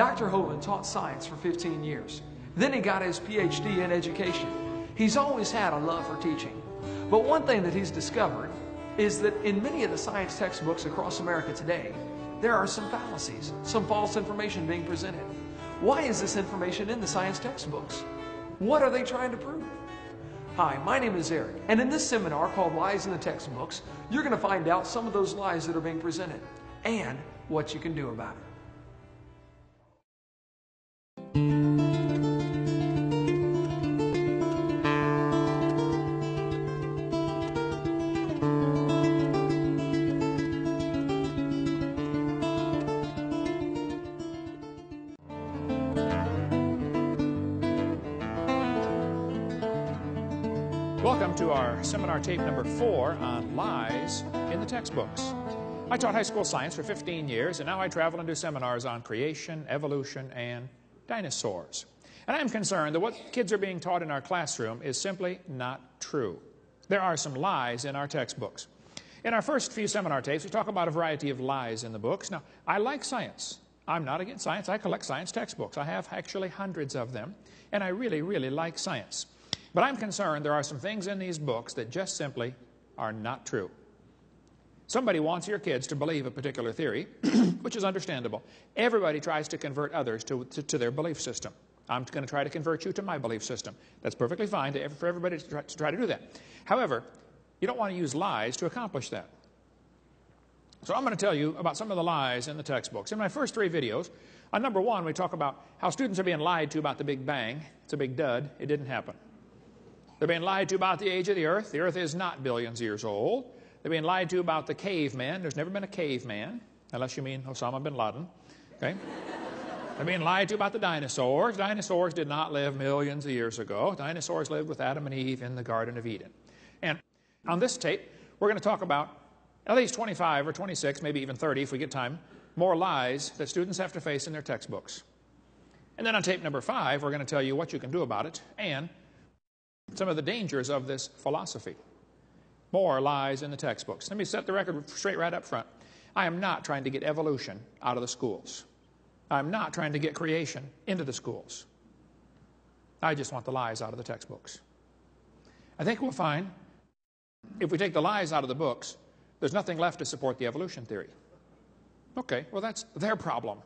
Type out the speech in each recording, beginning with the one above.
Dr. Hovind taught science for 15 years. Then he got his PhD in education. He's always had a love for teaching. But one thing that he's discovered is that in many of the science textbooks across America today, there are some fallacies, some false information being presented. Why is this information in the science textbooks? What are they trying to prove? Hi, my name is Eric, and in this seminar called Lies in the Textbooks, you're going to find out some of those lies that are being presented and what you can do about it. Welcome to our seminar tape number 4 on lies in the textbooks. I taught high school science for 15 years, and now I travel and do seminars on creation, evolution, and dinosaurs. And I'm concerned that what kids are being taught in our classroom is simply not true. There are some lies in our textbooks. In our first few seminar tapes, we talk about a variety of lies in the books. Now, I like science. I'm not against science. I collect science textbooks. I have actually hundreds of them, and I really, really like science. But I'm concerned there are some things in these books that just simply are not true. Somebody wants your kids to believe a particular theory, which is understandable. Everybody tries to convert others to their belief system. I'm going to try to convert you to my belief system. That's perfectly fine for everybody to try to do that. However, you don't want to use lies to accomplish that. So I'm going to tell you about some of the lies in the textbooks. In my first 3 videos, on number 1, we talk about how students are being lied to about the Big Bang. It's a big dud. It didn't happen. They're being lied to about the age of the earth. The earth is not billions of years old. They're being lied to about the caveman. There's never been a caveman, unless you mean Osama bin Laden. Okay? They're being lied to about the dinosaurs. Dinosaurs did not live millions of years ago. Dinosaurs lived with Adam and Eve in the Garden of Eden. And on this tape, we're going to talk about at least 25 or 26, maybe even 30 if we get time, more lies that students have to face in their textbooks. And then on tape number 5, we're going to tell you what you can do about it and some of the dangers of this philosophy. More lies in the textbooks. Let me set the record straight right up front. I am not trying to get evolution out of the schools. I'm not trying to get creation into the schools. I just want the lies out of the textbooks. I think we'll find if we take the lies out of the books, there's nothing left to support the evolution theory. Okay, well that's their problem.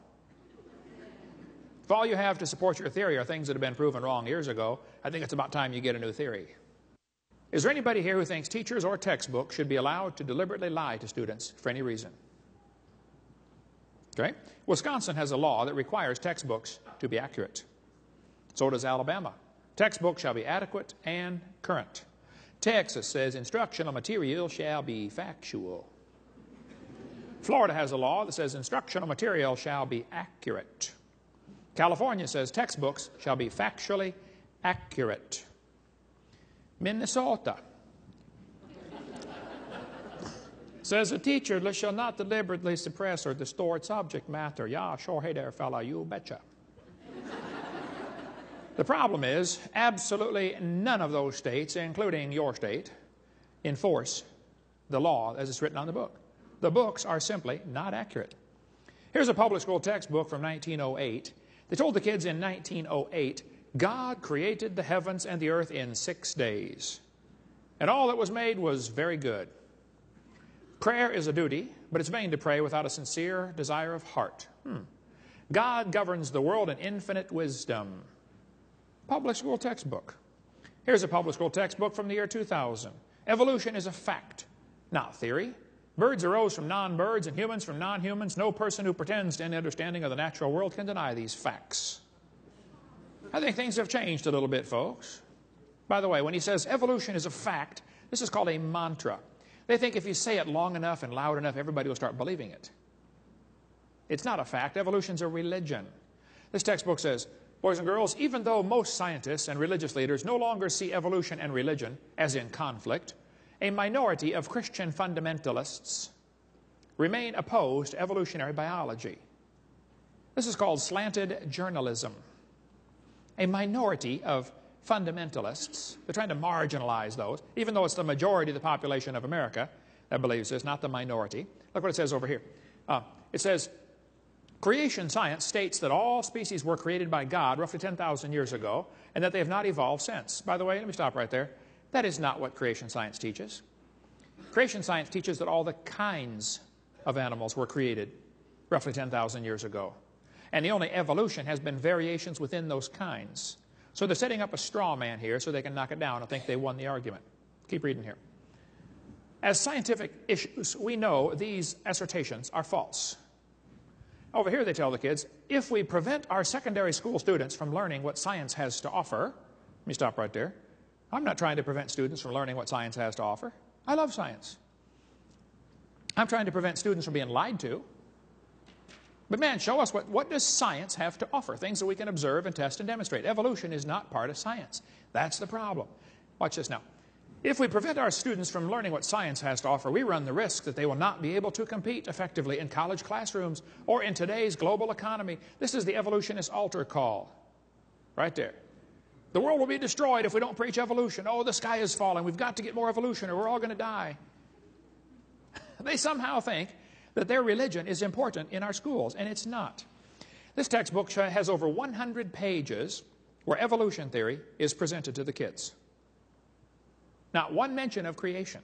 If all you have to support your theory are things that have been proven wrong years ago, I think it's about time you get a new theory. Is there anybody here who thinks teachers or textbooks should be allowed to deliberately lie to students for any reason? Okay? Wisconsin has a law that requires textbooks to be accurate. So does Alabama. Textbooks shall be adequate and current. Texas says instructional material shall be factual. Florida has a law that says instructional material shall be accurate. California says textbooks shall be factually accurate. Minnesota says a teacher shall not deliberately suppress or distort subject matter. Yeah, sure, hey there, fella, you betcha. The problem is absolutely none of those states, including your state, enforce the law as it's written on the book. The books are simply not accurate. Here's a public school textbook from 1908. They told the kids in 1908, God created the heavens and the earth in 6 days. And all that was made was very good. Prayer is a duty, but it's vain to pray without a sincere desire of heart. God governs the world in infinite wisdom. Public school textbook. Here's a public school textbook from the year 2000. Evolution is a fact, not theory. Birds arose from non-birds and humans from non-humans. No person who pretends to any understanding of the natural world can deny these facts. I think things have changed a little bit, folks. By the way, when he says evolution is a fact, this is called a mantra. They think if you say it long enough and loud enough, everybody will start believing it. It's not a fact. Evolution's a religion. This textbook says, boys and girls, even though most scientists and religious leaders no longer see evolution and religion as in conflict, a minority of Christian fundamentalists remain opposed to evolutionary biology. This is called slanted journalism. A minority of fundamentalists, they're trying to marginalize those, even though it's the majority of the population of America that believes this, not the minority. Look what it says over here. It says, Creation science states that all species were created by God roughly 10,000 years ago and that they have not evolved since. By the way, let me stop right there. That is not what creation science teaches. Creation science teaches that all the kinds of animals were created roughly 10,000 years ago. And the only evolution has been variations within those kinds. So they're setting up a straw man here so they can knock it down and think they won the argument. Keep reading here. As scientific issues, we know these assertions are false. Over here they tell the kids, if we prevent our secondary school students from learning what science has to offer, let me stop right there. I'm not trying to prevent students from learning what science has to offer. I love science. I'm trying to prevent students from being lied to. But man, show us what does science have to offer? Things that we can observe and test and demonstrate. Evolution is not part of science. That's the problem. Watch this now. If we prevent our students from learning what science has to offer, we run the risk that they will not be able to compete effectively in college classrooms or in today's global economy. This is the evolutionist altar call. Right there. The world will be destroyed if we don't preach evolution. Oh, the sky is falling. We've got to get more evolution or we're all going to die. They somehow think that their religion is important in our schools, and it's not. This textbook has over 100 pages where evolution theory is presented to the kids. Not one mention of creation.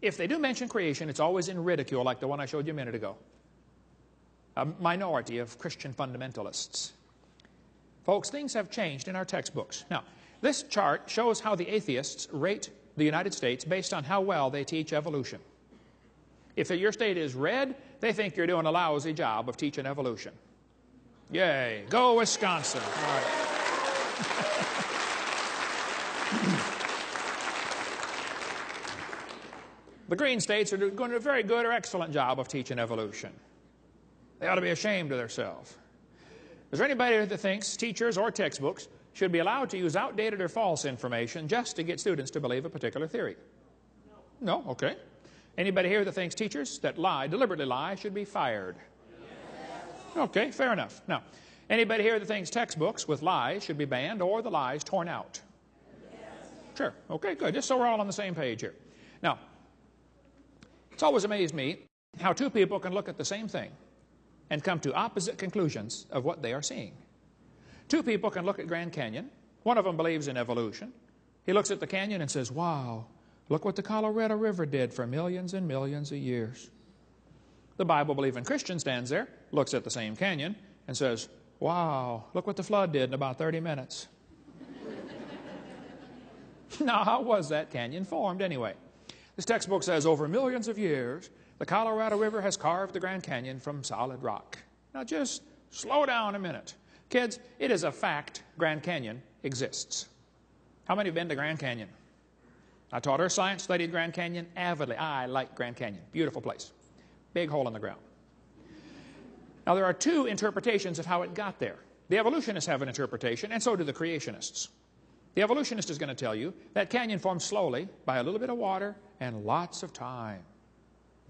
If they do mention creation, it's always in ridicule, like the one I showed you a minute ago. A minority of Christian fundamentalists. Folks, things have changed in our textbooks. Now, this chart shows how the atheists rate the United States based on how well they teach evolution. If your state is red, they think you're doing a lousy job of teaching evolution. Yay. Go Wisconsin. All right. The green states are doing a very good or excellent job of teaching evolution. They ought to be ashamed of themselves. Is there anybody that thinks teachers or textbooks should be allowed to use outdated or false information just to get students to believe a particular theory? No? Okay. Anybody here that thinks teachers that lie, deliberately lie, should be fired? Okay, fair enough. Now, anybody here that thinks textbooks with lies should be banned or the lies torn out? Sure. Okay, good. Just so we're all on the same page here. Now, it's always amazed me how two people can look at the same thing and come to opposite conclusions of what they are seeing. Two people can look at Grand Canyon. One of them believes in evolution. He looks at the canyon and says, wow, look what the Colorado River did for millions and millions of years. The Bible-believing Christian stands there, looks at the same canyon, and says, wow, look what the flood did in about 30 minutes. Now, how was that canyon formed anyway? This textbook says over millions of years, the Colorado River has carved the Grand Canyon from solid rock. Now, just slow down a minute. Kids, it is a fact Grand Canyon exists. How many have been to Grand Canyon? I taught earth science, studied Grand Canyon avidly. I like Grand Canyon. Beautiful place. Big hole in the ground. Now, there are two interpretations of how it got there. The evolutionists have an interpretation, and so do the creationists. The evolutionist is going to tell you that canyon formed slowly by a little bit of water and lots of time.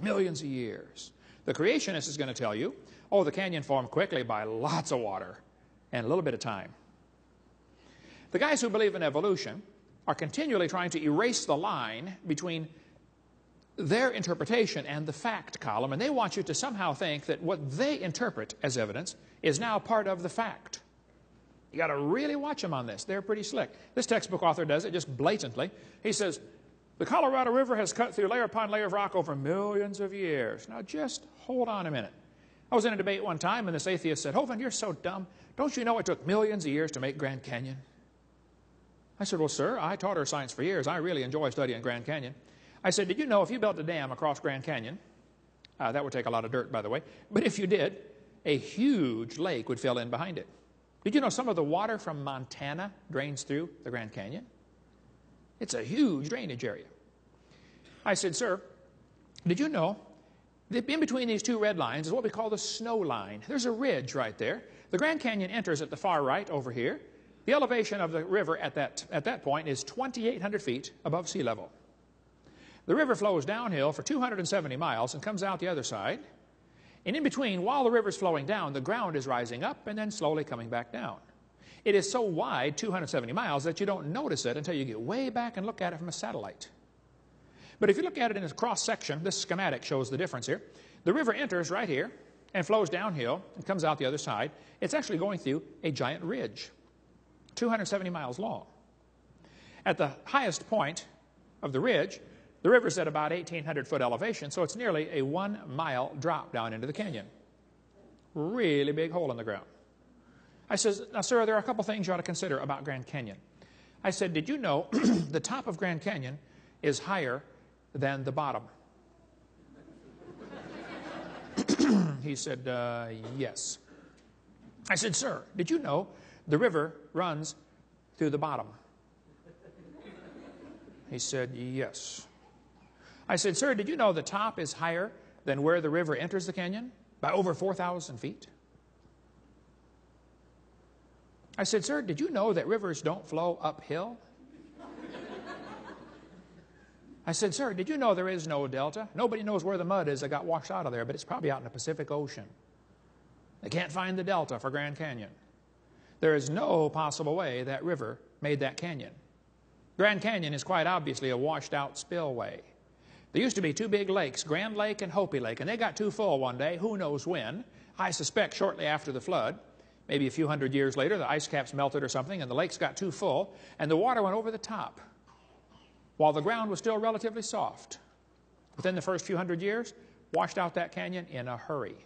Millions of years. The creationist is going to tell you, oh, the canyon formed quickly by lots of water and a little bit of time. The guys who believe in evolution are continually trying to erase the line between their interpretation and the fact column, and they want you to somehow think that what they interpret as evidence is now part of the fact. You got to really watch them on this. They're pretty slick. This textbook author does it just blatantly. He says, the Colorado River has cut through layer upon layer of rock over millions of years. Now, just hold on a minute. I was in a debate one time, and this atheist said, Hovind, you're so dumb. Don't you know it took millions of years to make Grand Canyon? I said, well, sir, I taught earth science for years. I really enjoy studying Grand Canyon. I said, did you know if you built a dam across Grand Canyon, that would take a lot of dirt, by the way, but if you did, a huge lake would fill in behind it. Did you know some of the water from Montana drains through the Grand Canyon? It's a huge drainage area. I said, sir, did you know that in between these two red lines is what we call the snow line? There's a ridge right there. The Grand Canyon enters at the far right over here. The elevation of the river at that point is 2,800 feet above sea level. The river flows downhill for 270 miles and comes out the other side. And in between, while the river's flowing down, the ground is rising up and then slowly coming back down. It is so wide, 270 miles, that you don't notice it until you get way back and look at it from a satellite. But if you look at it in a cross-section, this schematic shows the difference here. The river enters right here, and flows downhill and comes out the other side. It's actually going through a giant ridge, 270 miles long. At the highest point of the ridge, the river's at about 1,800-foot elevation, so it's nearly a 1-mile drop down into the canyon. Really big hole in the ground. I says, now, sir, there are a couple things you ought to consider about Grand Canyon. I said, did you know the top of Grand Canyon is higher than the bottom? He said, yes. I said, sir, did you know the river runs through the bottom? He said, yes. I said, sir, did you know the top is higher than where the river enters the canyon? By over 4,000 feet. I said, sir, did you know that rivers don't flow uphill? I said, sir, did you know there is no delta? Nobody knows where the mud is that got washed out of there, but it's probably out in the Pacific Ocean. They can't find the delta for Grand Canyon. There is no possible way that river made that canyon. Grand Canyon is quite obviously a washed-out spillway. There used to be two big lakes, Grand Lake and Hopi Lake, and they got too full one day, who knows when. I suspect shortly after the flood, maybe a few hundred years later, the ice caps melted or something, and the lakes got too full, and the water went over the top, while the ground was still relatively soft. Within the first few hundred years, washed out that canyon in a hurry.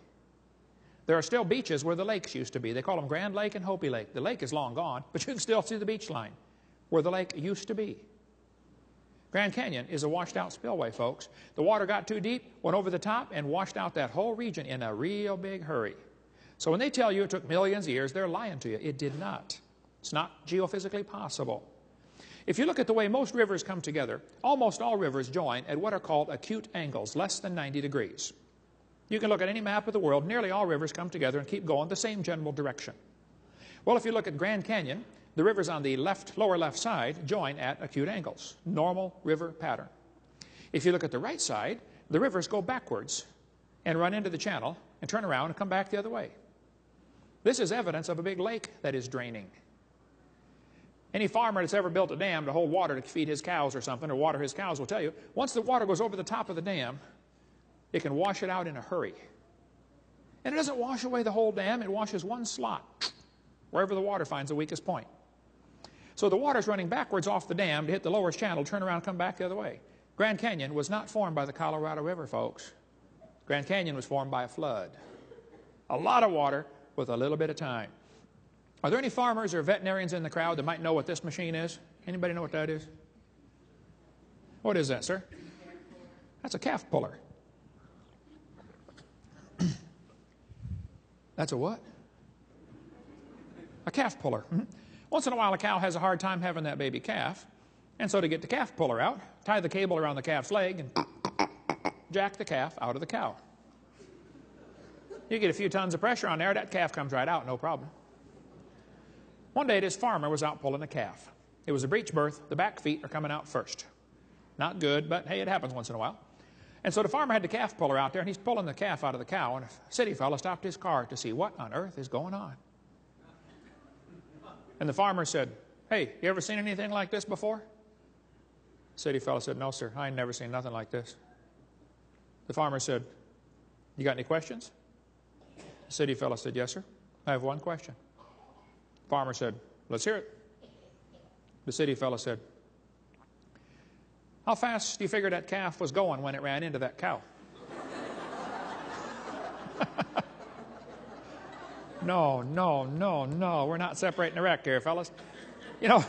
There are still beaches where the lakes used to be. They call them Grand Lake and Hopi Lake. The lake is long gone, but you can still see the beach line where the lake used to be. Grand Canyon is a washed-out spillway, folks. The water got too deep, went over the top, and washed out that whole region in a real big hurry. So when they tell you it took millions of years, they're lying to you. It did not. It's not geophysically possible. If you look at the way most rivers come together, almost all rivers join at what are called acute angles, less than 90 degrees. You can look at any map of the world, nearly all rivers come together and keep going the same general direction. Well, if you look at Grand Canyon, the rivers on the lower left side join at acute angles, normal river pattern. If you look at the right side, the rivers go backwards and run into the channel and turn around and come back the other way. This is evidence of a big lake that is draining. Any farmer that's ever built a dam to hold water to feed his cows or something, or water his cows, will tell you, once the water goes over the top of the dam, it can wash it out in a hurry. And it doesn't wash away the whole dam, it washes one slot, wherever the water finds the weakest point. So the water's running backwards off the dam to hit the lower channel, turn around, and come back the other way. Grand Canyon was not formed by the Colorado River, folks. Grand Canyon was formed by a flood. A lot of water with a little bit of time. Are there any farmers or veterinarians in the crowd that might know what this machine is? Anybody know what that is? What is that, sir? That's a calf puller. That's a what? A calf puller. Mm-hmm. Once in a while, a cow has a hard time having that baby calf, and so to get the calf puller out, tie the cable around the calf's leg and jack the calf out of the cow. You get a few tons of pressure on there, that calf comes right out, no problem. One day, this farmer was out pulling a calf. It was a breech birth. The back feet are coming out first. Not good, but hey, it happens once in a while. And so the farmer had the calf puller out there, and he's pulling the calf out of the cow, and a city fellow stopped his car to see what on earth is going on. And the farmer said, "Hey, you ever seen anything like this before?" The city fellow said, "No, sir, I ain't never seen nothing like this." The farmer said, "You got any questions?" The city fellow said, "Yes, sir, I have one question." The farmer said, "Let's hear it." The city fellow said, "How fast do you figure that calf was going when it ran into that cow?" No. We're not separating the wreck here, fellas. You know,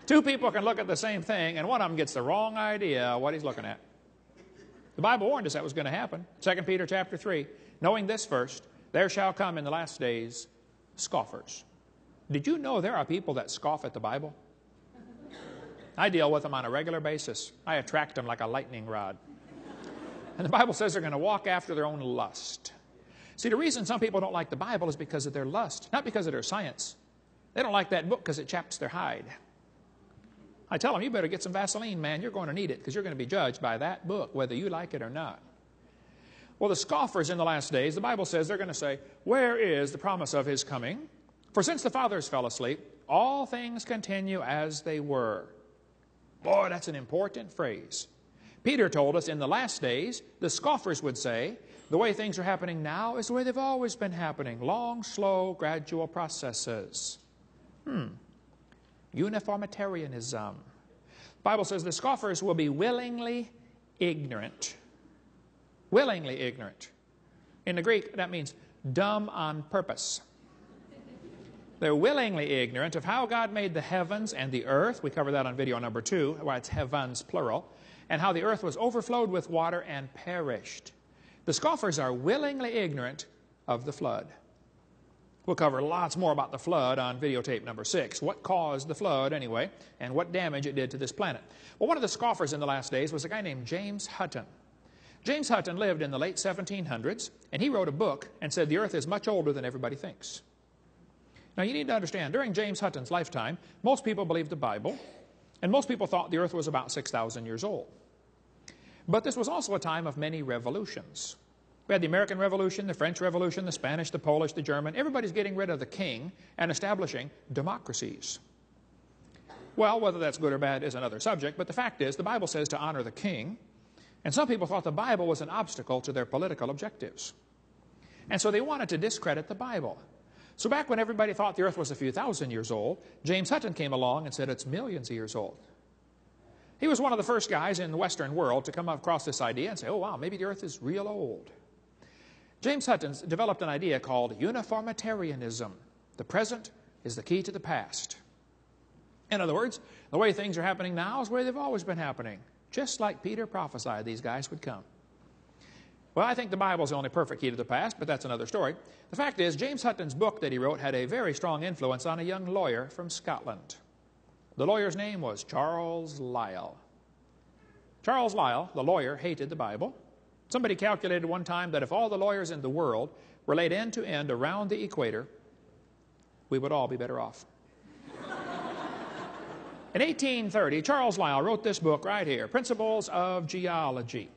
two people can look at the same thing, and one of them gets the wrong idea of what he's looking at. The Bible warned us that was going to happen. 2 Peter chapter 3, knowing this first, there shall come in the last days scoffers. Did you know there are people that scoff at the Bible? I deal with them on a regular basis. I attract them like a lightning rod. And the Bible says they're going to walk after their own lust. See, the reason some people don't like the Bible is because of their lust, not because of their science. They don't like that book because it chaps their hide. I tell them, you better get some Vaseline, man. You're going to need it because you're going to be judged by that book, whether you like it or not. Well, the scoffers in the last days, the Bible says they're going to say, where is the promise of his coming? For since the fathers fell asleep, all things continue as they were. Boy, that's an important phrase. Peter told us in the last days, the scoffers would say, the way things are happening now is the way they've always been happening. Long, slow, gradual processes. Uniformitarianism. The Bible says the scoffers will be willingly ignorant. Willingly ignorant. In the Greek, that means dumb on purpose. They're willingly ignorant of how God made the heavens and the earth. We covered that on video number 2, why it's heavens, plural. And how the earth was overflowed with water and perished. The scoffers are willingly ignorant of the flood. We'll cover lots more about the flood on videotape number 6. What caused the flood, anyway, and what damage it did to this planet. Well, one of the scoffers in the last days was a guy named James Hutton. James Hutton lived in the late 1700s, and he wrote a book and said the earth is much older than everybody thinks. Now, you need to understand, during James Hutton's lifetime, most people believed the Bible, and most people thought the earth was about 6,000 years old. But this was also a time of many revolutions. We had the American Revolution, the French Revolution, the Spanish, the Polish, the German. Everybody's getting rid of the king and establishing democracies. Well, whether that's good or bad is another subject, but the fact is the Bible says to honor the king, and some people thought the Bible was an obstacle to their political objectives. And so they wanted to discredit the Bible. So back when everybody thought the earth was a few thousand years old, James Hutton came along and said it's millions of years old. He was one of the first guys in the Western world to come across this idea and say, oh wow, maybe the earth is real old. James Hutton developed an idea called uniformitarianism. The present is the key to the past. In other words, the way things are happening now is the way they've always been happening. Just like Peter prophesied these guys would come. Well, I think the Bible is the only perfect key to the past, but that's another story. The fact is, James Hutton's book that he wrote had a very strong influence on a young lawyer from Scotland. The lawyer's name was Charles Lyell. Charles Lyell, the lawyer, hated the Bible. Somebody calculated one time that if all the lawyers in the world were laid end to end around the equator, we would all be better off. In 1830, Charles Lyell wrote this book right here, Principles of Geology.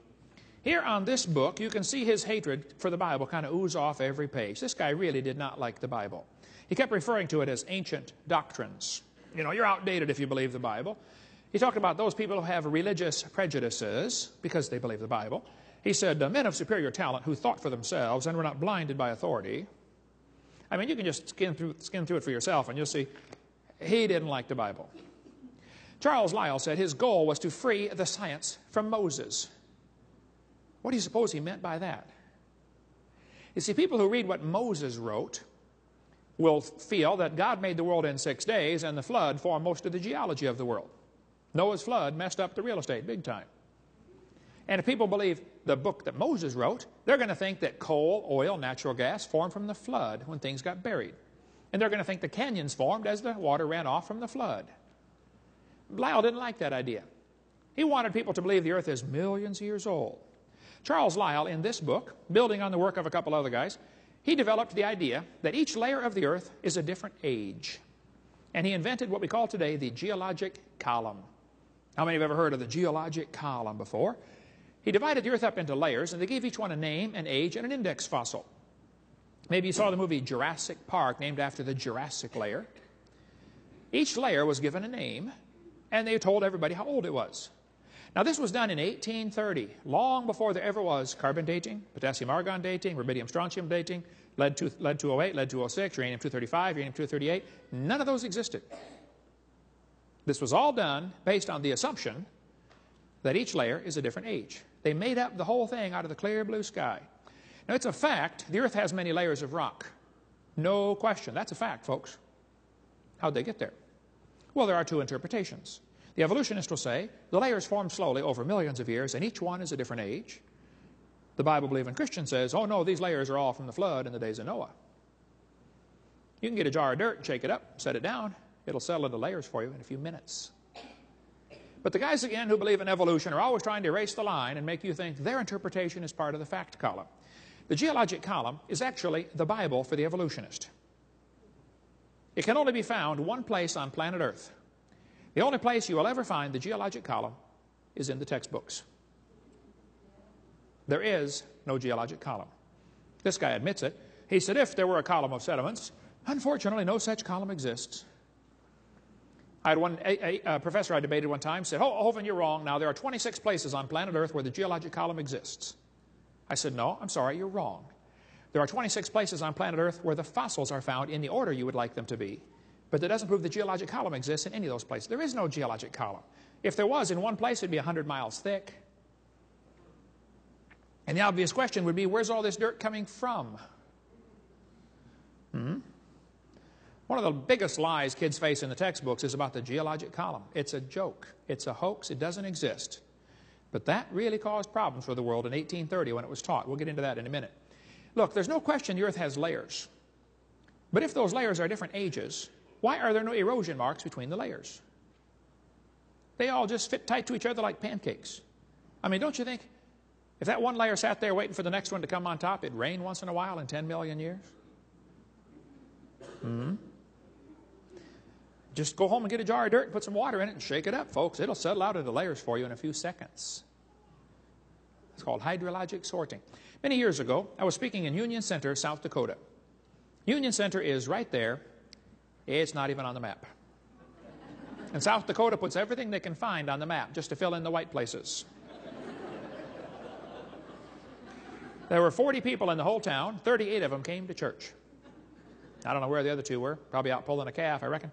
Here on this book, you can see his hatred for the Bible kind of ooze off every page. This guy really did not like the Bible. He kept referring to it as ancient doctrines. You know, you're outdated if you believe the Bible. He talked about those people who have religious prejudices because they believe the Bible. He said, men of superior talent who thought for themselves and were not blinded by authority. I mean, you can just skim through it for yourself and you'll see he didn't like the Bible. Charles Lyell said his goal was to free the science from Moses. What do you suppose he meant by that? You see, people who read what Moses wrote will feel that God made the world in 6 days and the flood formed most of the geology of the world. Noah's flood messed up the real estate big time. And if people believe the book that Moses wrote, they're going to think that coal, oil, natural gas formed from the flood when things got buried. And they're going to think the canyons formed as the water ran off from the flood. Lyell didn't like that idea. He wanted people to believe the earth is millions of years old. Charles Lyell, in this book, building on the work of a couple other guys, he developed the idea that each layer of the earth is a different age. And he invented what we call today the geologic column. How many have ever heard of the geologic column before? He divided the earth up into layers, and they gave each one a name, an age, and an index fossil. Maybe you saw the movie Jurassic Park, named after the Jurassic layer. Each layer was given a name, and they told everybody how old it was. Now, this was done in 1830, long before there ever was carbon dating, potassium-argon dating, rubidium-strontium dating, lead-208, lead-206, uranium-235, uranium-238. None of those existed. This was all done based on the assumption that each layer is a different age. They made up the whole thing out of the clear blue sky. Now, it's a fact the earth has many layers of rock. No question. That's a fact, folks. How'd they get there? Well, there are two interpretations. The evolutionist will say the layers form slowly over millions of years, and each one is a different age. The Bible-believing Christian says, oh no, these layers are all from the flood in the days of Noah. You can get a jar of dirt, shake it up, set it down. It'll settle into layers for you in a few minutes. But the guys, again, who believe in evolution are always trying to erase the line and make you think their interpretation is part of the fact column. The geologic column is actually the Bible for the evolutionist. It can only be found one place on planet Earth. The only place you will ever find the geologic column is in the textbooks. There is no geologic column. This guy admits it. He said if there were a column of sediments, unfortunately no such column exists. I had one professor I debated one time said, oh, Hovind, you're wrong. Now, there are 26 places on planet Earth where the geologic column exists. I said, no, I'm sorry, you're wrong. There are 26 places on planet Earth where the fossils are found in the order you would like them to be. But that doesn't prove the geologic column exists in any of those places. There is no geologic column. If there was in one place, it'd be 100 miles thick. And the obvious question would be, where's all this dirt coming from? One of the biggest lies kids face in the textbooks is about the geologic column. It's a joke. It's a hoax. It doesn't exist. But that really caused problems for the world in 1830 when it was taught. We'll get into that in a minute. Look, there's no question the earth has layers. But if those layers are different ages, why are there no erosion marks between the layers? They all just fit tight to each other like pancakes. I mean, don't you think if that one layer sat there waiting for the next one to come on top, it'd rain once in a while in 10 million years? Just go home and get a jar of dirt and put some water in it and shake it up, folks. It'll settle out into layers for you in a few seconds. It's called hydrologic sorting. Many years ago, I was speaking in Union Center, South Dakota. Union Center is right there. It's not even on the map. And South Dakota puts everything they can find on the map just to fill in the white places. There were 40 people in the whole town. 38 of them came to church. I don't know where the other 2 were. Probably out pulling a calf, I reckon.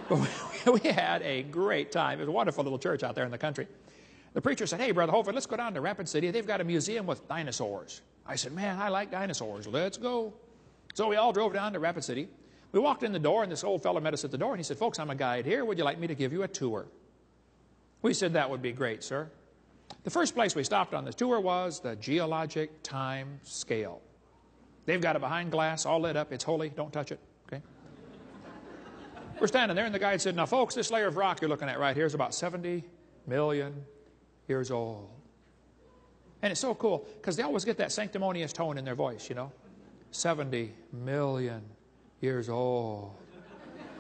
But we had a great time. It was a wonderful little church out there in the country. The preacher said, hey, Brother Hovind, let's go down to Rapid City. They've got a museum with dinosaurs. I said, man, I like dinosaurs. Let's go. So we all drove down to Rapid City. We walked in the door, and this old fellow met us at the door, and he said, folks, I'm a guide here. Would you like me to give you a tour? We said, that would be great, sir. The first place we stopped on the tour was the geologic time scale. They've got it behind glass, all lit up. It's holy. Don't touch it. Okay? We're standing there, and the guide said, now, folks, this layer of rock you're looking at right here is about 70 million years old. And it's so cool, because they always get that sanctimonious tone in their voice, you know. 70 million years old.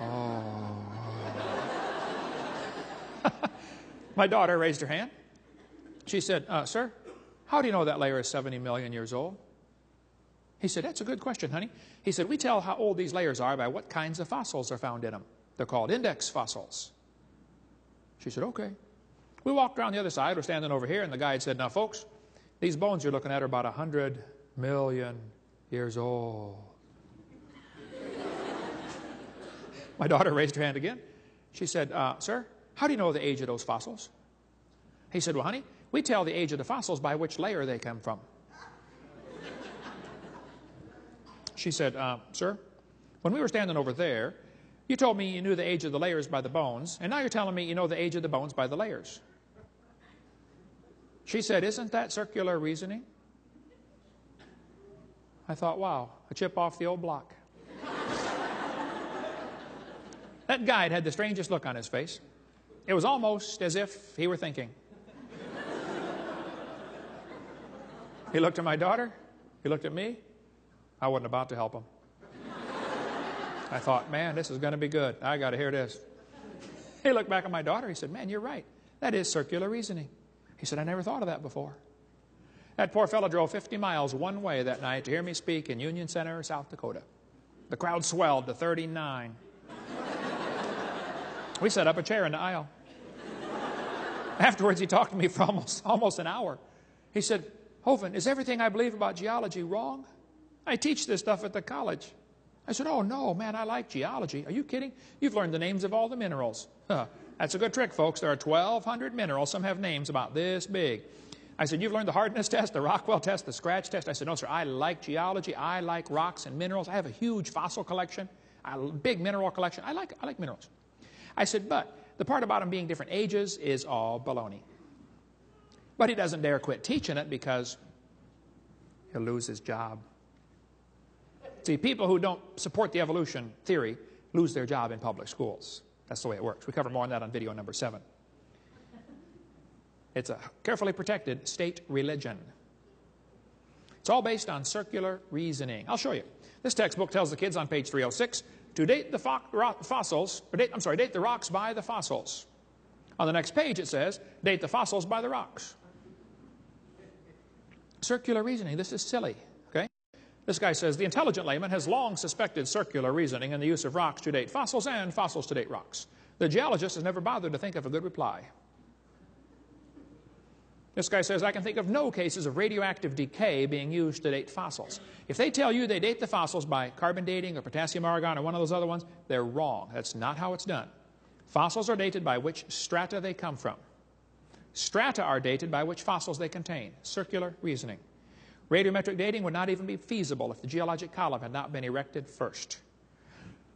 Oh. My daughter raised her hand. She said, sir, how do you know that layer is 70 million years old? He said, that's a good question, honey. He said, we tell how old these layers are by what kinds of fossils are found in them. They're called index fossils. She said, okay. We walked around the other side. We're standing over here, and the guide said, now, folks, these bones you're looking at are about 100 million years old. My daughter raised her hand again. She said, sir, how do you know the age of those fossils? He said, well, honey, we tell the age of the fossils by which layer they come from. She said, sir, when we were standing over there, you told me you knew the age of the layers by the bones, and now you're telling me you know the age of the bones by the layers. She said, isn't that circular reasoning? I thought, wow, a chip off the old block. That guide had the strangest look on his face. It was almost as if he were thinking. He looked at my daughter. He looked at me. I wasn't about to help him. I thought, man, this is going to be good. I got to hear this. He looked back at my daughter. He said, man, you're right. That is circular reasoning. He said, I never thought of that before. That poor fellow drove 50 miles one way that night to hear me speak in Union Center, South Dakota. The crowd swelled to 39. We set up a chair in the aisle. Afterwards, he talked to me for almost an hour. He said, Hovind, is everything I believe about geology wrong? I teach this stuff at the college. I said, oh, no, man, I like geology. Are you kidding? You've learned the names of all the minerals. That's a good trick, folks. There are 1,200 minerals. Some have names about this big. I said, you've learned the hardness test, the Rockwell test, the scratch test. I said, no, sir, I like geology. I like rocks and minerals. I have a huge fossil collection, a big mineral collection. I like minerals. I said, but the part about them being different ages is all baloney. But he doesn't dare quit teaching it because he'll lose his job. See, people who don't support the evolution theory lose their job in public schools. That's the way it works. We cover more on that on video number 7. It's a carefully protected state religion. It's all based on circular reasoning. I'll show you. This textbook tells the kids on page 306 to date the date the rocks by the fossils. On the next page it says, date the fossils by the rocks. Circular reasoning. This is silly. Okay? This guy says, the intelligent layman has long suspected circular reasoning in the use of rocks to date fossils and fossils to date rocks. The geologist has never bothered to think of a good reply. This guy says, I can think of no cases of radioactive decay being used to date fossils. If they tell you they date the fossils by carbon dating or potassium argon or one of those other ones, they're wrong. That's not how it's done. Fossils are dated by which strata they come from. Strata are dated by which fossils they contain. Circular reasoning. Radiometric dating would not even be feasible if the geologic column had not been erected first.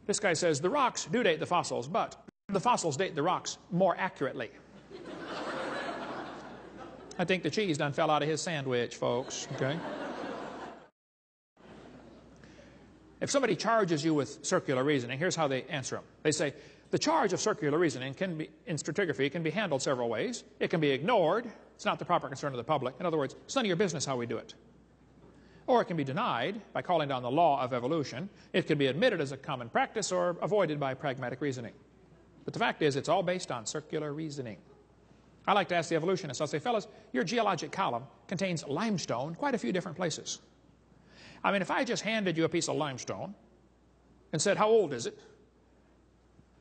This guy says, the rocks do date the fossils, but the fossils date the rocks more accurately. I think the cheese done fell out of his sandwich, folks. Okay? If somebody charges you with circular reasoning, here's how they answer them. They say, the charge of circular reasoning in stratigraphy can be handled several ways. It can be ignored. It's not the proper concern of the public. In other words, it's none of your business how we do it. Or it can be denied by calling down the law of evolution. It can be admitted as a common practice or avoided by pragmatic reasoning. But the fact is, it's all based on circular reasoning. I like to ask the evolutionists, I'll say, fellas, your geologic column contains limestone quite a few different places. I mean, if I just handed you a piece of limestone and said, how old is it?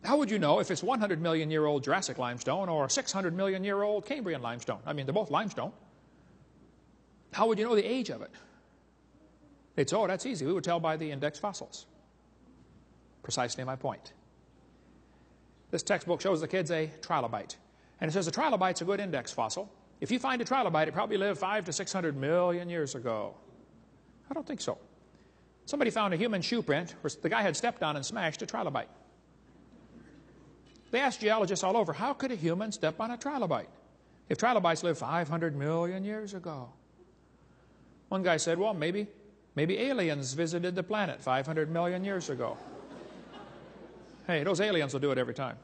How would you know if it's 100 million year old Jurassic limestone or 600 million year old Cambrian limestone? I mean, they're both limestone. How would you know the age of it? They'd say, oh, that's easy. We would tell by the index fossils. Precisely my point. This textbook shows the kids a trilobite. And it says a trilobite's a good index fossil. If you find a trilobite, it probably lived 500 to 600 million years ago. I don't think so. Somebody found a human shoe print where the guy had stepped on and smashed a trilobite. They asked geologists all over, how could a human step on a trilobite if trilobites lived 500 million years ago? One guy said, well, maybe aliens visited the planet 500 million years ago. Hey, those aliens will do it every time.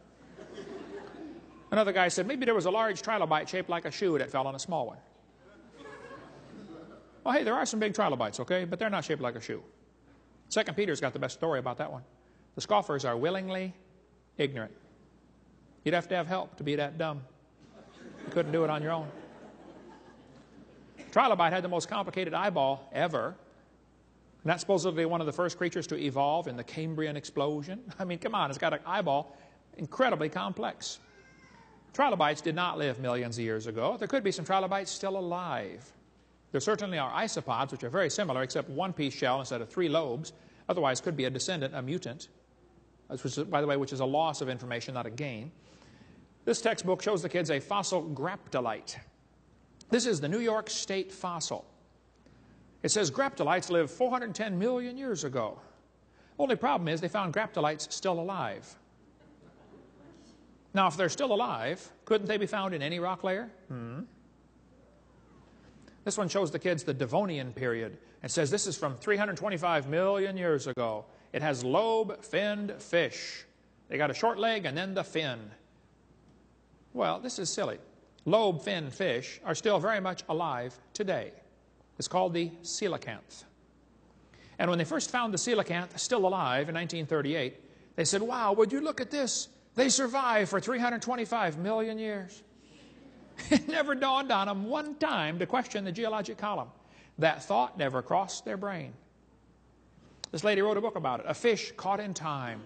Another guy said, maybe there was a large trilobite shaped like a shoe that fell on a small one. Well, hey, there are some big trilobites, okay, but they're not shaped like a shoe. 2 Peter's got the best story about that one. The scoffers are willingly ignorant. You'd have to have help to be that dumb. You couldn't do it on your own. Trilobite had the most complicated eyeball ever. And that's supposedly one of the first creatures to evolve in the Cambrian explosion. I mean, come on, it's got an eyeball incredibly complex. Trilobites did not live millions of years ago. There could be some trilobites still alive. There certainly are isopods, which are very similar, except one-piece shell instead of 3 lobes. Otherwise, could be a descendant, a mutant, by the way, which is a loss of information, not a gain. This textbook shows the kids a fossil graptolite. This is the New York State fossil. It says graptolites lived 410 million years ago. Only problem is they found graptolites still alive. Now, if they're still alive, couldn't they be found in any rock layer? This one shows the kids the Devonian period. It says this is from 325 million years ago. It has lobe-finned fish. They got a short leg and then the fin. Well, this is silly. Lobe-finned fish are still very much alive today. It's called the coelacanth. And when they first found the coelacanth still alive in 1938, they said, wow, would you look at this? They survived for 325 million years. It never dawned on them one time to question the geologic column. That thought never crossed their brain. This lady wrote a book about it, A Fish Caught in Time.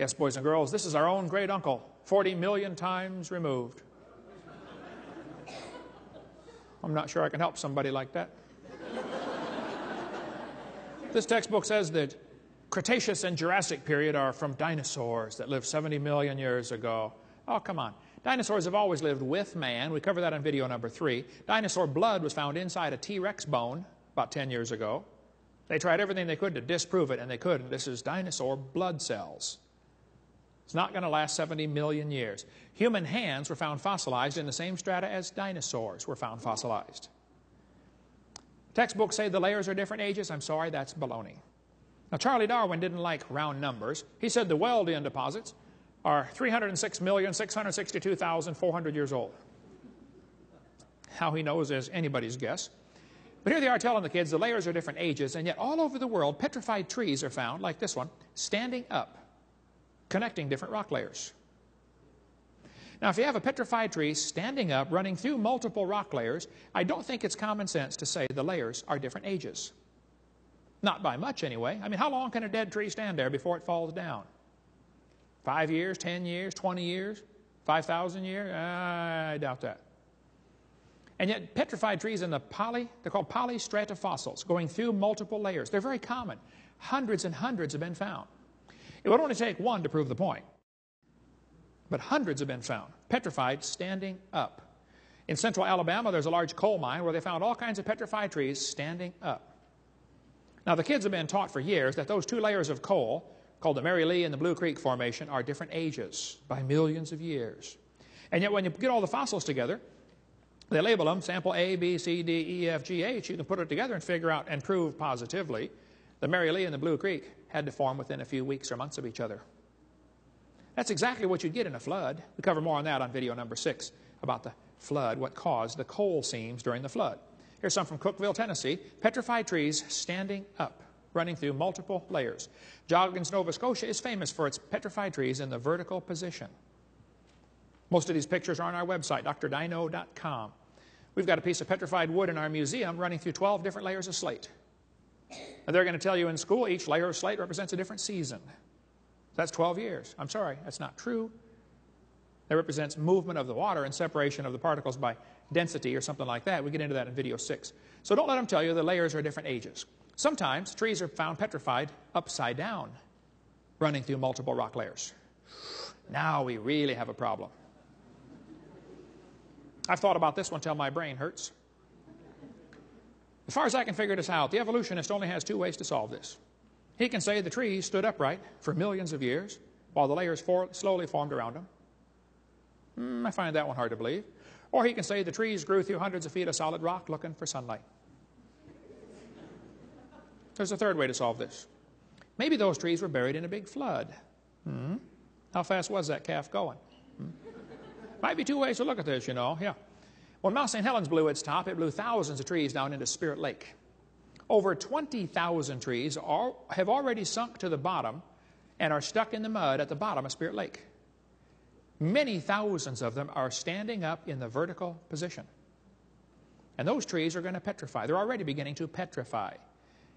Yes, boys and girls, this is our own great uncle, 40 million times removed. I'm not sure I can help somebody like that. This textbook says that Cretaceous and Jurassic period are from dinosaurs that lived 70 million years ago. Oh, come on. Dinosaurs have always lived with man. We covered that on video number 3. Dinosaur blood was found inside a T-Rex bone about 10 years ago. They tried everything they could to disprove it, and they couldn't. This is dinosaur blood cells. It's not going to last 70 million years. Human hands were found fossilized in the same strata as dinosaurs were found fossilized. Textbooks say the layers are different ages. I'm sorry, that's baloney. Now, Charlie Darwin didn't like round numbers. He said the Wealdian deposits are 306,662,400 years old. How he knows is anybody's guess. But here they are telling the kids the layers are different ages, and yet all over the world, petrified trees are found, like this one, standing up, connecting different rock layers. Now, if you have a petrified tree standing up, running through multiple rock layers, I don't think it's common sense to say the layers are different ages. Not by much, anyway. I mean, how long can a dead tree stand there before it falls down? 5 years, 10 years, 20 years, 5,000 years? I doubt that. And yet petrified trees in they're called polystratifossils, going through multiple layers. They're very common. Hundreds and hundreds have been found. It would only take one to prove the point. But hundreds have been found, petrified, standing up. In central Alabama, there's a large coal mine where they found all kinds of petrified trees standing up. Now, the kids have been taught for years that those two layers of coal, called the Manualele and the Blue Creek Formation, are different ages by millions of years. And yet when you get all the fossils together, they label them sample A, B, C, D, E, F, G, H. You can put it together and figure out and prove positively the Manualele and the Blue Creek had to form within a few weeks or months of each other. That's exactly what you'd get in a flood. We cover more on that on video number 6 about the flood, what caused the coal seams during the flood. Here's some from Cookeville, Tennessee. Petrified trees standing up, running through multiple layers. Joggins, Nova Scotia is famous for its petrified trees in the vertical position. Most of these pictures are on our website, drdino.com. We've got a piece of petrified wood in our museum running through 12 different layers of slate. And they're going to tell you in school each layer of slate represents a different season. That's 12 years. I'm sorry, that's not true. That represents movement of the water and separation of the particles by density or something like that. We get into that in video 6. So don't let them tell you the layers are different ages. Sometimes trees are found petrified upside down, running through multiple rock layers. Now we really have a problem. I've thought about this one till my brain hurts. As far as I can figure this out, the evolutionist only has 2 ways to solve this. He can say the trees stood upright for millions of years while the layers slowly formed around them. I find that one hard to believe. Or he can say the trees grew through hundreds of feet of solid rock looking for sunlight. There's a third way to solve this. Maybe those trees were buried in a big flood. How fast was that calf going? Might be 2 ways to look at this, you know. Yeah. When Mount St. Helens blew its top, it blew thousands of trees down into Spirit Lake. Over 20,000 trees have already sunk to the bottom and are stuck in the mud at the bottom of Spirit Lake. Many thousands of them are standing up in the vertical position. And those trees are going to petrify. They're already beginning to petrify.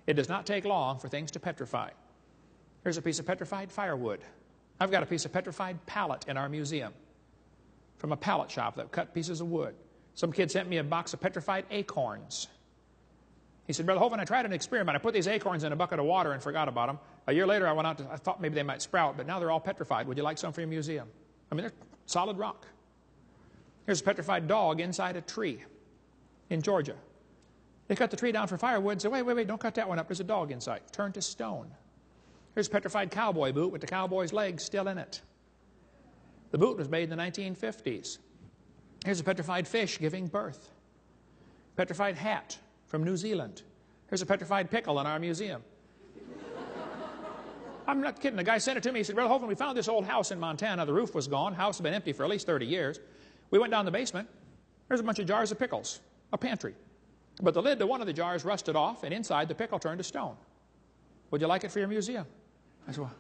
It does not take long for things to petrify. Here's a piece of petrified firewood. I've got a piece of petrified pallet in our museum from a pallet shop that cut pieces of wood. Some kid sent me a box of petrified acorns. He said, Brother Hovind, I tried an experiment. I put these acorns in a bucket of water and forgot about them. A year later, I thought maybe they might sprout, but now they're all petrified. Would you like some for your museum? I mean, they're solid rock. Here's a petrified dog inside a tree in Georgia. They cut the tree down for firewood and said, wait, don't cut that one up. There's a dog inside. Turned to stone. Here's a petrified cowboy boot with the cowboy's legs still in it. The boot was made in the 1950s. Here's a petrified fish giving birth. Petrified hat from New Zealand. Here's a petrified pickle in our museum. I'm not kidding. The guy sent it to me. He said, Brother Hovind, we found this old house in Montana. The roof was gone. House had been empty for at least 30 years. We went down the basement. There's a bunch of jars of pickles, a pantry. But the lid to one of the jars rusted off, and inside the pickle turned to stone. Would you like it for your museum? I said, well,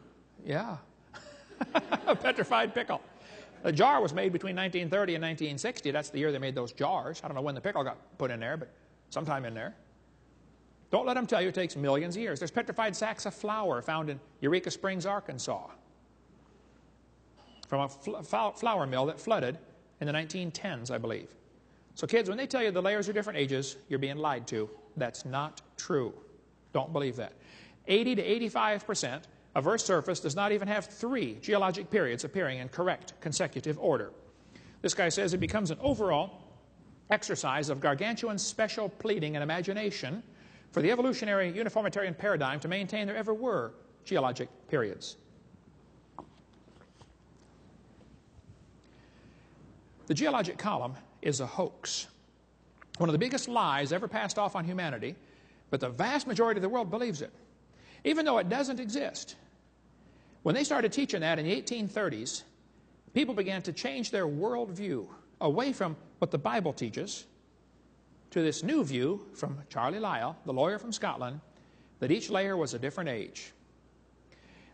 yeah. A petrified pickle. The jar was made between 1930 and 1960. That's the year they made those jars. I don't know when the pickle got put in there, but sometime in there. Don't let them tell you it takes millions of years. There's petrified sacks of flour found in Eureka Springs, Arkansas, from a flour mill that flooded in the 1910s, I believe. So kids, when they tell you the layers are different ages, you're being lied to. That's not true. Don't believe that. 80 to 85% of Earth's surface does not even have 3 geologic periods appearing in correct consecutive order. This guy says it becomes an overall exercise of gargantuan special pleading and imagination for the evolutionary uniformitarian paradigm to maintain there ever were geologic periods. The geologic column is a hoax. One of the biggest lies ever passed off on humanity, but the vast majority of the world believes it, even though it doesn't exist. When they started teaching that in the 1830s, people began to change their worldview away from what the Bible teaches to this new view from Charlie Lyell, the lawyer from Scotland, that each layer was a different age.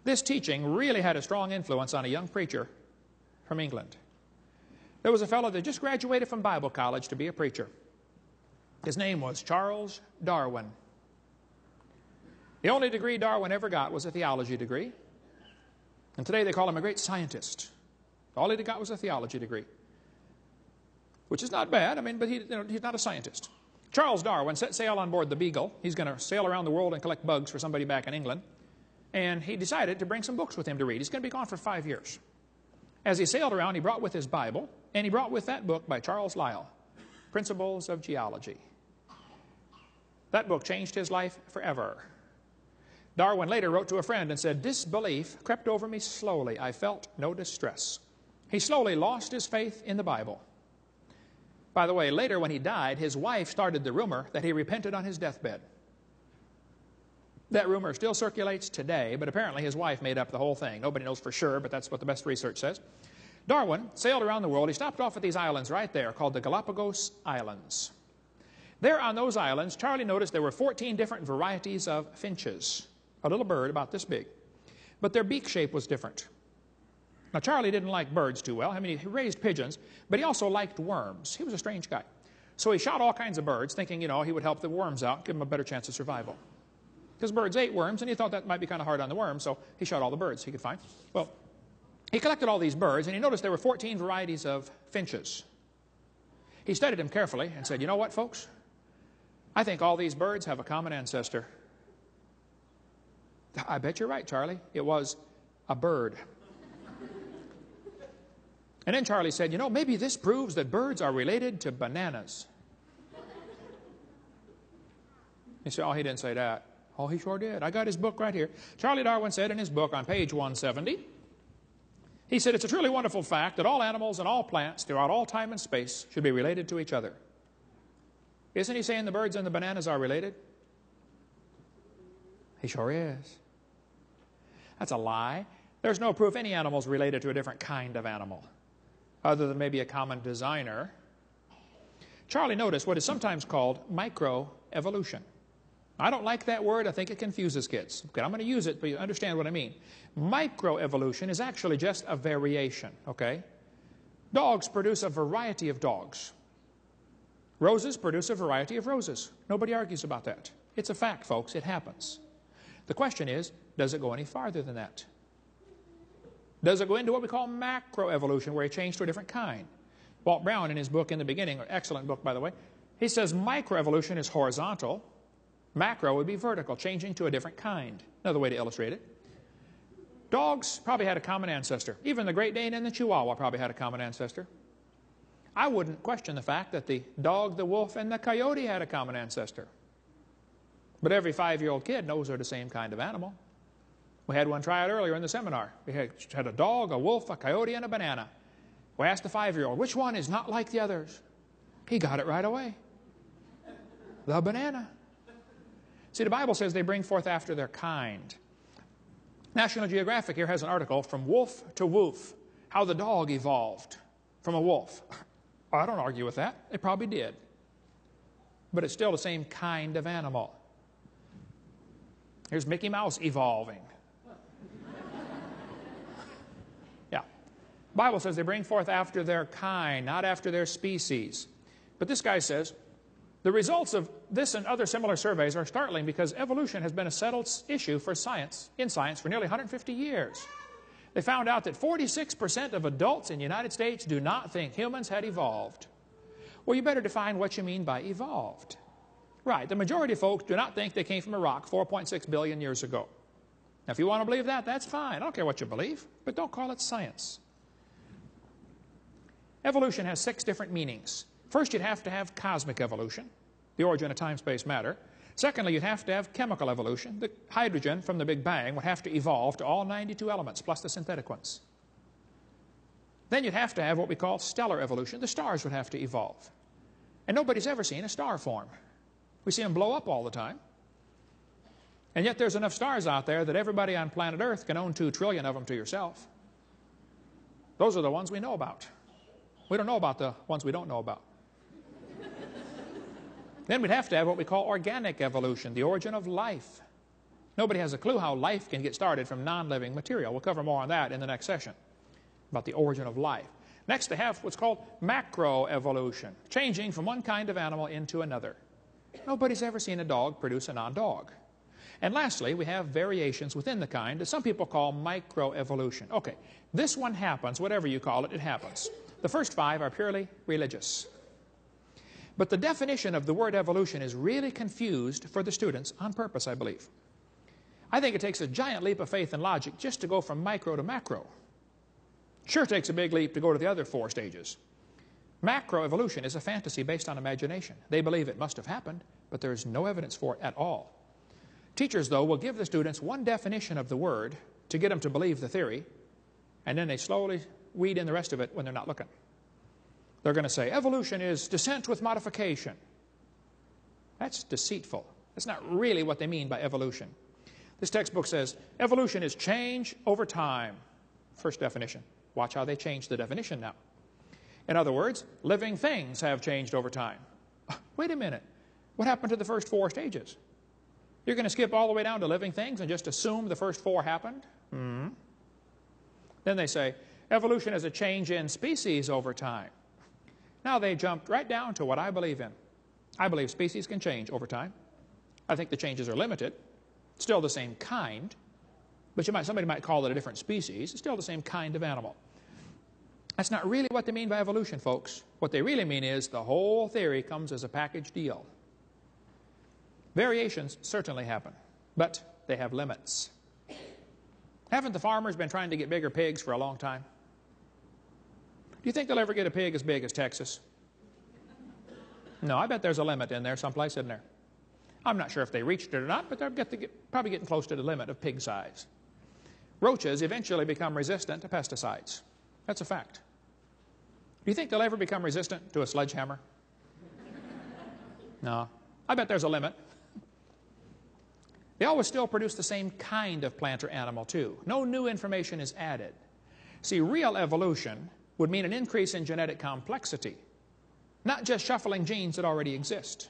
This teaching really had a strong influence on a young preacher from England. There was a fellow that just graduated from Bible college to be a preacher. His name was Charles Darwin. The only degree Darwin ever got was a theology degree. And today they call him a great scientist. All he got was a theology degree. which is not bad. I mean, but he's not a scientist. Charles Darwin set sail on board the Beagle. He's going to sail around the world and collect bugs for somebody back in England. And he decided to bring some books with him to read. He's going to be gone for 5 years. As he sailed around, he brought with his Bible, and he brought with that book by Charles Lyell, Principles of Geology. That book changed his life forever. Darwin later wrote to a friend and said, "Disbelief crept over me slowly. I felt no distress." He slowly lost his faith in the Bible. By the way, later when he died, his wife started the rumor that he repented on his deathbed. That rumor still circulates today, but apparently his wife made up the whole thing. Nobody knows for sure, but that's what the best research says. Darwin sailed around the world. He stopped off at these islands right there called the Galapagos Islands. There on those islands, Charlie noticed there were 14 different varieties of finches, a little bird about this big. But their beak shape was different. Now, Charlie didn't like birds too well. I mean, he raised pigeons, but he also liked worms. He was a strange guy. So he shot all kinds of birds, thinking, he would help the worms out, give them a better chance of survival. Because birds ate worms, and he thought that might be kind of hard on the worms, so he shot all the birds he could find. Well, he collected all these birds, and he noticed there were 14 varieties of finches. He studied them carefully and said, "You know what, folks? I think all these birds have a common ancestor." "I bet you're right, Charlie. It was a bird." And then Charlie said, "Maybe this proves that birds are related to bananas." He said, "Oh, he didn't say that." "Oh, he sure did. I got his book right here." Charlie Darwin said in his book on page 170, he said, "It's a truly wonderful fact that all animals and all plants throughout all time and space should be related to each other." Isn't he saying the birds and the bananas are related? He sure is. That's a lie. There's no proof any animal is related to a different kind of animal, other than maybe a common designer. Charlie noticed what is sometimes called microevolution. I don't like that word. I think it confuses kids. Okay, I'm going to use it, but you understand what I mean. Microevolution is actually just a variation, okay? Dogs produce a variety of dogs. Roses produce a variety of roses. Nobody argues about that. It's a fact, folks. It happens. The question is, does it go any farther than that? Does it go into what we call macroevolution, where he changed to a different kind? Walt Brown, in his book in the beginning, excellent book, by the way, he says microevolution is horizontal. Macro would be vertical, changing to a different kind. Another way to illustrate it. Dogs probably had a common ancestor. Even the Great Dane and the Chihuahua probably had a common ancestor. I wouldn't question the fact that the dog, the wolf, and the coyote had a common ancestor. But every 5-year-old kid knows they're the same kind of animal. We had one try out earlier in the seminar. We had a dog, a wolf, a coyote, and a banana. We asked the 5-year-old, which one is not like the others? He got it right away. The banana. See, the Bible says they bring forth after their kind. National Geographic here has an article, From Wolf to Woof, how the dog evolved from a wolf. I don't argue with that. It probably did. But it's still the same kind of animal. Here's Mickey Mouse evolving. Yeah. The Bible says they bring forth after their kind, not after their species. But this guy says, the results of this and other similar surveys are startling because evolution has been a settled issue in science for nearly 150 years. They found out that 46% of adults in the United States do not think humans had evolved. Well, you better define what you mean by evolved. Right, the majority of folks do not think they came from a rock 4.6 billion years ago. Now, if you want to believe that, that's fine. I don't care what you believe, but don't call it science. Evolution has 6 different meanings. First, you'd have to have cosmic evolution, the origin of time, space, matter. Secondly, you'd have to have chemical evolution. The hydrogen from the Big Bang would have to evolve to all 92 elements, plus the synthetic ones. Then you'd have to have what we call stellar evolution. The stars would have to evolve. And nobody's ever seen a star form. We see them blow up all the time. And yet there's enough stars out there that everybody on planet Earth can own 2 trillion of them to yourself. Those are the ones we know about. We don't know about the ones we don't know about. Then we'd have to have what we call organic evolution, the origin of life. Nobody has a clue how life can get started from non-living material. We'll cover more on that in the next session, about the origin of life. Next, they have what's called macroevolution, changing from one kind of animal into another. Nobody's ever seen a dog produce a non-dog. And lastly, we have variations within the kind that some people call microevolution. Okay, this one happens, whatever you call it, it happens. The first 5 are purely religious. But the definition of the word evolution is really confused for the students on purpose, I believe. I think it takes a giant leap of faith and logic just to go from micro to macro. Sure takes a big leap to go to the other 4 stages. Macroevolution is a fantasy based on imagination. They believe it must have happened, but there is no evidence for it at all. Teachers, though, will give the students one definition of the word to get them to believe the theory, and then they slowly weed in the rest of it when they're not looking. They're going to say, evolution is descent with modification. That's deceitful. That's not really what they mean by evolution. This textbook says, evolution is change over time. First definition. Watch how they change the definition now. In other words, living things have changed over time. Wait a minute. What happened to the first 4 stages? You're going to skip all the way down to living things and just assume the first 4 happened? Then they say, evolution is a change in species over time. Now they jumped right down to what I believe in. I believe species can change over time. I think the changes are limited. Still the same kind, but somebody might call it a different species. It's still the same kind of animal. That's not really what they mean by evolution, folks. What they really mean is the whole theory comes as a package deal. Variations certainly happen, but they have limits. Haven't the farmers been trying to get bigger pigs for a long time? Do you think they'll ever get a pig as big as Texas? No, I bet there's a limit in there someplace, isn't there? I'm not sure if they reached it or not, but they're probably getting close to the limit of pig size. Roaches eventually become resistant to pesticides. That's a fact. Do you think they'll ever become resistant to a sledgehammer? No. I bet there's a limit. They always still produce the same kind of plant or animal, too. No new information is added. See, real evolution would mean an increase in genetic complexity, not just shuffling genes that already exist.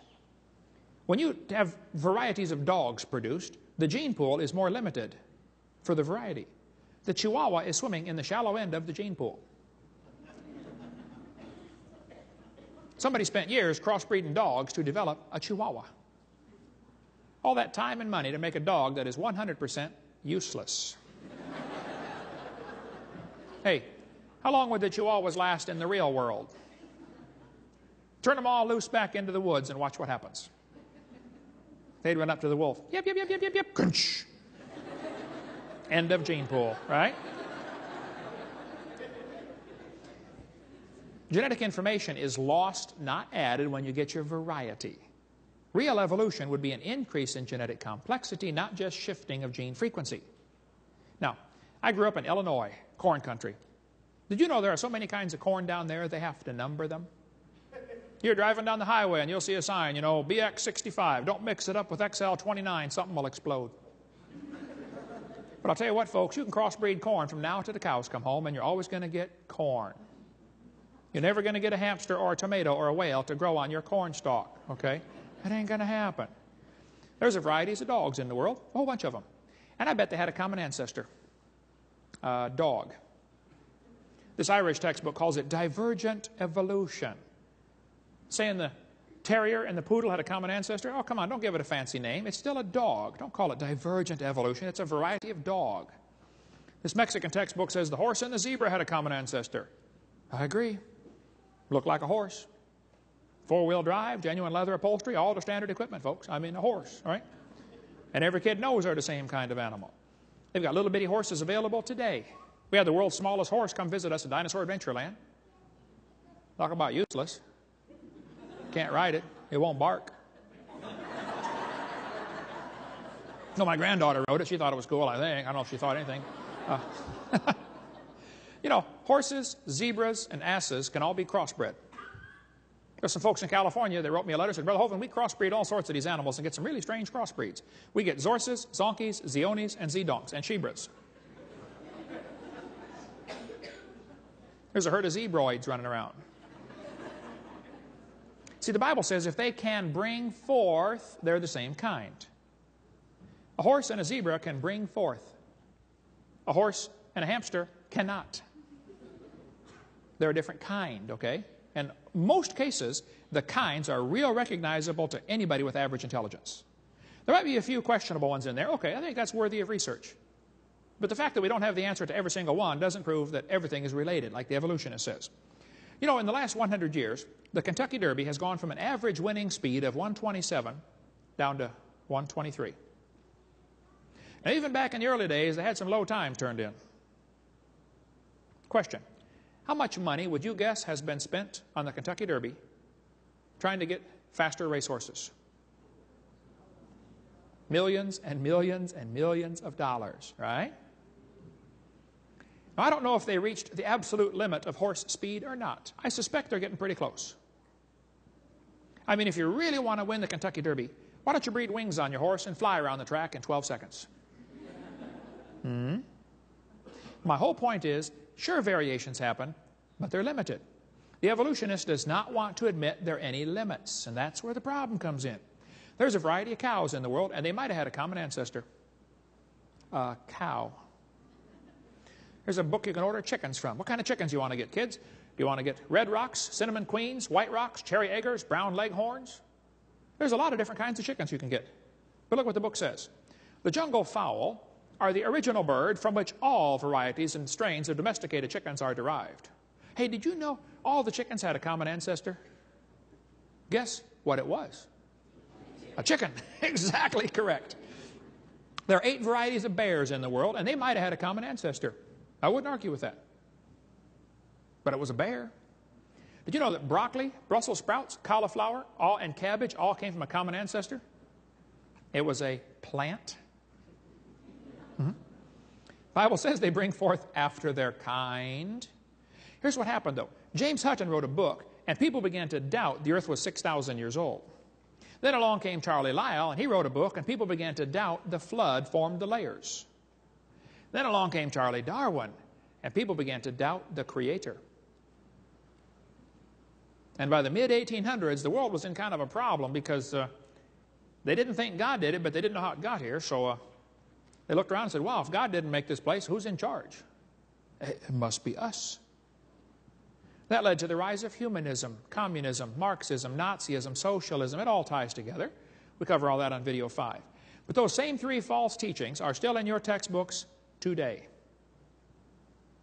When you have varieties of dogs produced, the gene pool is more limited for the variety. The Chihuahua is swimming in the shallow end of the gene pool. Somebody spent years crossbreeding dogs to develop a Chihuahua. All that time and money to make a dog that is 100% useless. Hey, how long would the Chihuahuas last in the real world? Turn them all loose back into the woods and watch what happens. They'd run up to the wolf. Yep, yep, yep, yep, yep, yep. Crunch. End of gene pool, right? Genetic information is lost, not added, when you get your variety. Real evolution would be an increase in genetic complexity, not just shifting of gene frequency. Now, I grew up in Illinois, corn country. Did you know there are so many kinds of corn down there, they have to number them? You're driving down the highway and you'll see a sign, you know, BX65. Don't mix it up with XL29. Something will explode. But I'll tell you what, folks, you can crossbreed corn from now to the cows come home, and you're always going to get corn. You're never going to get a hamster or a tomato or a whale to grow on your corn stalk, okay? That ain't going to happen. There's a varieties of dogs in the world, a whole bunch of them. And I bet they had a common ancestor, dog. This Irish textbook calls it divergent evolution. Saying the terrier and the poodle had a common ancestor? Oh, come on, don't give it a fancy name. It's still a dog. Don't call it divergent evolution. It's a variety of dog. This Mexican textbook says the horse and the zebra had a common ancestor. I agree. Looked like a horse. 4-wheel drive, genuine leather upholstery, all the standard equipment, folks. I mean, a horse, right? And every kid knows they're the same kind of animal. They've got little bitty horses available today. We had the world's smallest horse come visit us at Dinosaur Adventureland. Talk about useless. Can't ride it. It won't bark. No, my granddaughter rode it. She thought it was cool, I think. I don't know if she thought anything. You know, horses, zebras, and asses can all be crossbred. There's some folks in California that wrote me a letter and said, Brother Hovind, we crossbreed all sorts of these animals and get some really strange crossbreeds. We get Zorses, Zonkies, Zionis, and Zedonks, and Shebras. There's a herd of zebroids running around. See, the Bible says if they can bring forth, they're the same kind. A horse and a zebra can bring forth. A horse and a hamster cannot. They're a different kind, okay? In most cases, the kinds are real recognizable to anybody with average intelligence. There might be a few questionable ones in there. Okay, I think that's worthy of research. But the fact that we don't have the answer to every single one doesn't prove that everything is related, like the evolutionist says. You know, in the last 100 years, the Kentucky Derby has gone from an average winning speed of 127 down to 123. Now, even back in the early days, they had some low times turned in. Question: how much money would you guess has been spent on the Kentucky Derby trying to get faster racehorses? Millions and millions and millions of dollars, right? Now, I don't know if they reached the absolute limit of horse speed or not. I suspect they're getting pretty close. I mean, if you really want to win the Kentucky Derby, why don't you breed wings on your horse and fly around the track in 12 seconds? My whole point is, sure, variations happen, but they're limited. The evolutionist does not want to admit there are any limits, and that's where the problem comes in. There's a variety of cows in the world, and they might have had a common ancestor. A cow. There's a book you can order chickens from. What kind of chickens do you want to get, kids? Do you want to get red rocks, cinnamon queens, white rocks, cherry eggers, brown leghorns? There's a lot of different kinds of chickens you can get. But look what the book says. The jungle fowl are the original bird from which all varieties and strains of domesticated chickens are derived. Hey, did you know all the chickens had a common ancestor? Guess what it was? A chicken. Exactly correct. There are 8 varieties of bears in the world, and they might have had a common ancestor. I wouldn't argue with that. But it was a bear. Did you know that broccoli, Brussels sprouts, cauliflower, and cabbage all came from a common ancestor? It was a plant. The Bible says they bring forth after their kind. Here's what happened, though. James Hutton wrote a book, and people began to doubt the earth was 6,000 years old. Then along came Charlie Lyell, and he wrote a book, and people began to doubt the flood formed the layers. Then along came Charlie Darwin, and people began to doubt the Creator. And by the mid-1800s, the world was in kind of a problem because they didn't think God did it, but they didn't know how it got here, so they looked around and said, wow, if God didn't make this place, who's in charge? It must be us. That led to the rise of humanism, communism, Marxism, Nazism, socialism. It all ties together. We cover all that on video 5. But those same 3 false teachings are still in your textbooks today.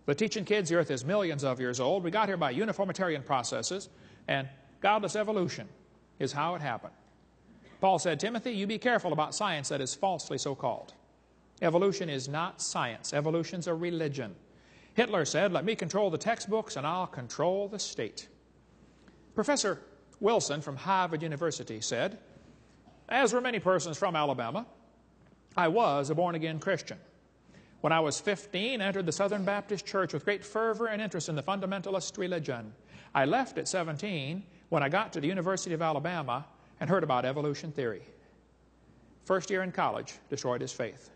They're teaching kids the earth is millions of years old. We got here by uniformitarian processes, and godless evolution is how it happened. Paul said, Timothy, you be careful about science that is falsely so called. Evolution is not science. Evolution's a religion. Hitler said, let me control the textbooks and I'll control the state. Professor Wilson from Harvard University said, as were many persons from Alabama, I was a born-again Christian. When I was 15, I entered the Southern Baptist Church with great fervor and interest in the fundamentalist religion. I left at 17 when I got to the University of Alabama and heard about evolution theory. First year in college, destroyed his faith.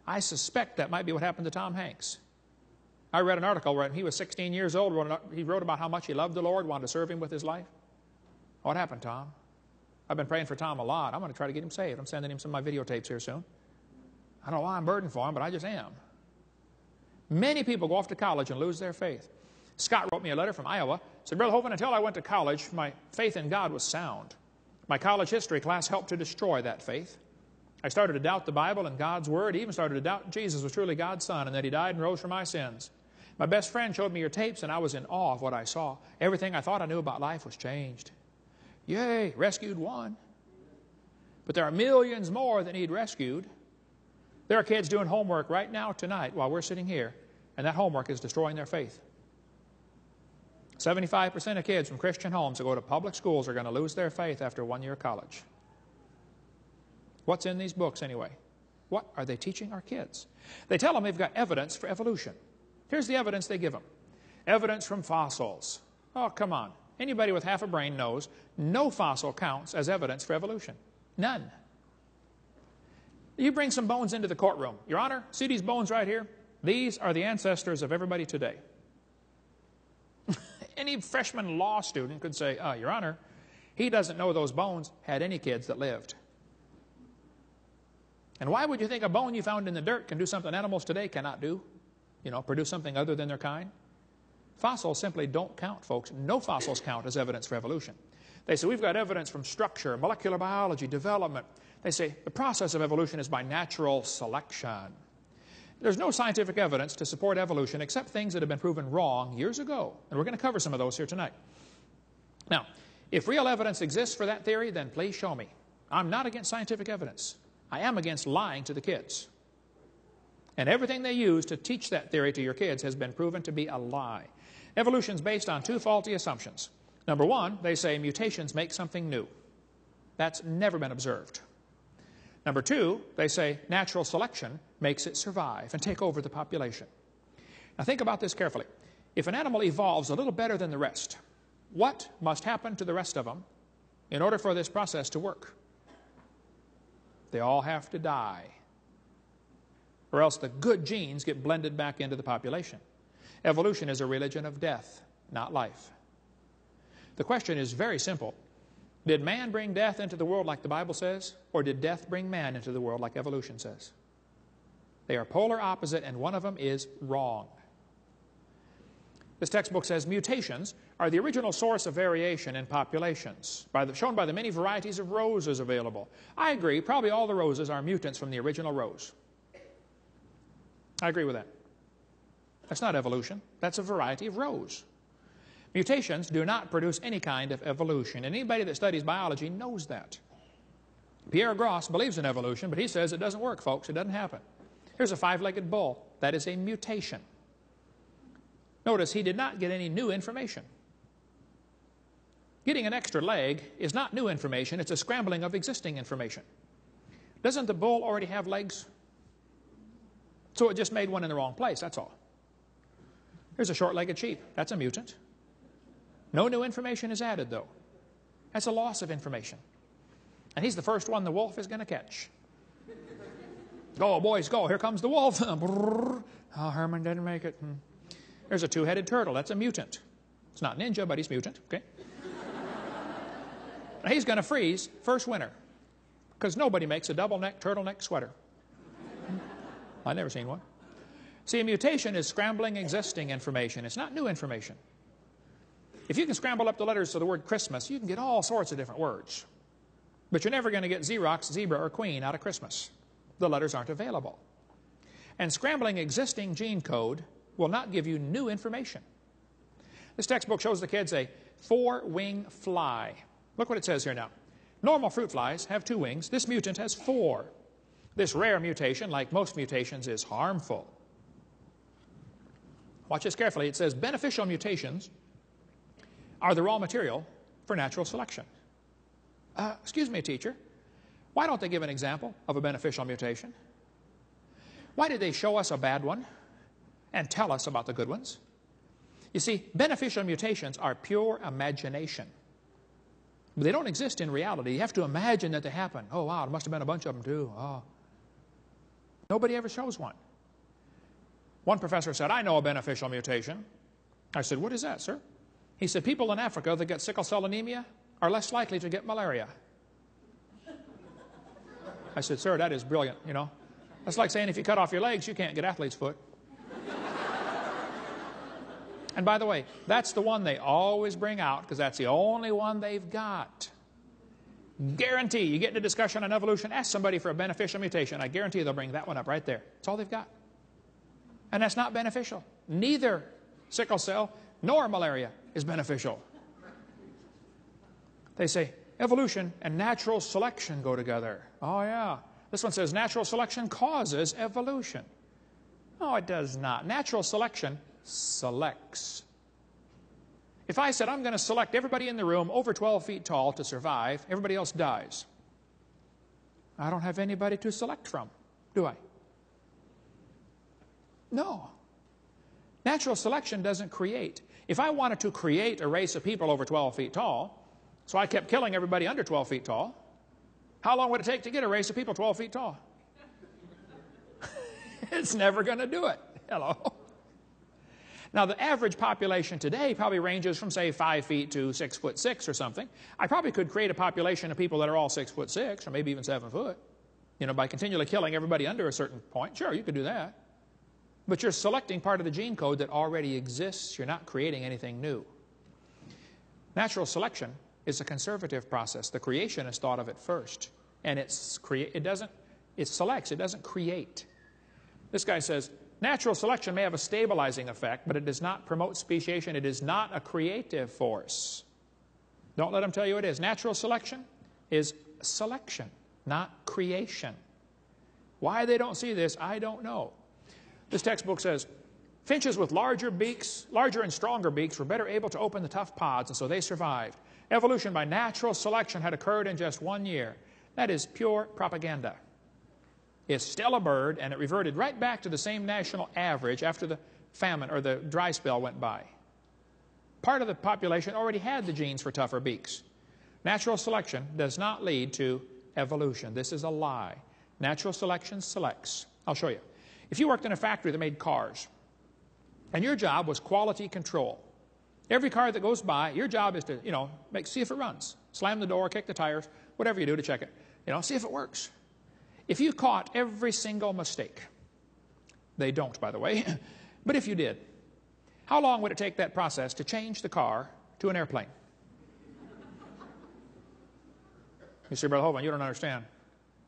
I suspect that might be what happened to Tom Hanks. I read an article where he was 16 years old. He wrote about how much he loved the Lord, wanted to serve Him with his life. What happened, Tom? I've been praying for Tom a lot. I'm going to try to get him saved. I'm sending him some of my videotapes here soon. I don't know why I'm burdened for him, but I just am. Many people go off to college and lose their faith. Scott wrote me a letter from Iowa. Said, Brother Hovind, until I went to college, my faith in God was sound. My college history class helped to destroy that faith. I started to doubt the Bible and God's Word, even started to doubt Jesus was truly God's Son and that He died and rose for my sins. My best friend showed me your tapes, and I was in awe of what I saw. Everything I thought I knew about life was changed. Yay, rescued one. But there are millions more that need rescued. There are kids doing homework right now, tonight, while we're sitting here, and that homework is destroying their faith. 75% of kids from Christian homes that go to public schools are going to lose their faith after 1 year of college. What's in these books anyway? What are they teaching our kids? They tell them they've got evidence for evolution. Here's the evidence they give them. Evidence from fossils. Oh, come on. Anybody with half a brain knows no fossil counts as evidence for evolution. None. You bring some bones into the courtroom. Your Honor, see these bones right here? These are the ancestors of everybody today. Any freshman law student could say, Your Honor, he doesn't know those bones had any kids that lived. And why would you think a bone you found in the dirt can do something animals today cannot do? You know, produce something other than their kind? Fossils simply don't count, folks. No fossils count as evidence for evolution. They say, we've got evidence from structure, molecular biology, development. They say, the process of evolution is by natural selection. There's no scientific evidence to support evolution except things that have been proven wrong years ago. And we're going to cover some of those here tonight. Now, if real evidence exists for that theory, then please show me. I'm not against scientific evidence. I am against lying to the kids. And everything they use to teach that theory to your kids has been proven to be a lie. Evolution is based on two faulty assumptions. Number one, they say mutations make something new. That's never been observed. Number two, they say natural selection makes it survive and take over the population. Now think about this carefully. If an animal evolves a little better than the rest, what must happen to the rest of them in order for this process to work? They all have to die, or else the good genes get blended back into the population. Evolution is a religion of death, not life. The question is very simple. Did man bring death into the world like the Bible says, or did death bring man into the world like evolution says? They are polar opposite, and one of them is wrong. This textbook says mutations are the original source of variation in populations, shown by the many varieties of roses available. I agree, probably all the roses are mutants from the original rose. I agree with that. That's not evolution. That's a variety of rose. Mutations do not produce any kind of evolution. And anybody that studies biology knows that. Pierre Gross believes in evolution, but he says it doesn't work, folks. It doesn't happen. Here's a five-legged bull. That is a mutation. Notice he did not get any new information. Getting an extra leg is not new information. It's a scrambling of existing information. Doesn't the bull already have legs? So it just made one in the wrong place, that's all. Here's a short-legged sheep. That's a mutant. No new information is added, though. That's a loss of information. And he's the first one the wolf is going to catch. Go, boys, go. Here comes the wolf. Oh, Herman didn't make it. There's a two-headed turtle. That's a mutant. It's not ninja, but he's mutant. Okay. He's going to freeze first winter because nobody makes a double-neck turtleneck sweater. I've never seen one. See, a mutation is scrambling existing information. It's not new information. If you can scramble up the letters to the word Christmas, you can get all sorts of different words. But you're never going to get Xerox, zebra, or queen out of Christmas. The letters aren't available. And scrambling existing gene code will not give you new information. This textbook shows the kids a four-wing fly. Look what it says here now. Normal fruit flies have 2 wings. This mutant has 4. This rare mutation, like most mutations, is harmful. Watch this carefully. It says beneficial mutations are the raw material for natural selection. Excuse me, teacher. Why don't they give an example of a beneficial mutation? Why did they show us a bad one and tell us about the good ones? You see, beneficial mutations are pure imagination. They don't exist in reality. You have to imagine that they happen. Oh, wow, there must have been a bunch of them too. Oh. Nobody ever shows one. One professor said, I know a beneficial mutation. I said, what is that, sir? He said, people in Africa that get sickle cell anemia are less likely to get malaria. I said, sir, that is brilliant, you know. That's like saying if you cut off your legs, you can't get athlete's foot. And by the way, that's the one they always bring out because that's the only one they've got. Guarantee, you get into discussion on evolution, ask somebody for a beneficial mutation. I guarantee they'll bring that one up right there. That's all they've got. And that's not beneficial. Neither sickle cell nor malaria is beneficial. They say evolution and natural selection go together. Oh, yeah. This one says natural selection causes evolution. No, it does not. Natural selection selects. If I said I'm going to select everybody in the room over 12 feet tall to survive, everybody else dies. I don't have anybody to select from, do I? No. Natural selection doesn't create. If I wanted to create a race of people over 12 feet tall, so I kept killing everybody under 12 feet tall, how long would it take to get a race of people 12 feet tall? It's never going to do it. Hello. Now, the average population today probably ranges from, say, 5 feet to 6'6" or something. I probably could create a population of people that are all 6'6", or maybe even 7 foot, you know, by continually killing everybody under a certain point. Sure, you could do that. But you're selecting part of the gene code that already exists. You're not creating anything new. Natural selection is a conservative process. The creationists thought of it first. And it selects, it doesn't create. This guy says, natural selection may have a stabilizing effect, but it does not promote speciation. It is not a creative force. Don't let him tell you it is. Natural selection is selection, not creation. Why they don't see this, I don't know. This textbook says, finches with larger and stronger beaks were better able to open the tough pods, and so they survived. Evolution by natural selection had occurred in just 1 year. That is pure propaganda. It's still a bird, and it reverted right back to the same national average after the famine or the dry spell went by. Part of the population already had the genes for tougher beaks. Natural selection does not lead to evolution. This is a lie. Natural selection selects. I'll show you. If you worked in a factory that made cars, and your job was quality control, every car that goes by, your job is to, see if it runs. Slam the door, kick the tires, whatever you do to check it. See if it works. If you caught every single mistake, they don't, by the way, but if you did, how long would it take that process to change the car to an airplane? You say, Brother Hovind, you don't understand.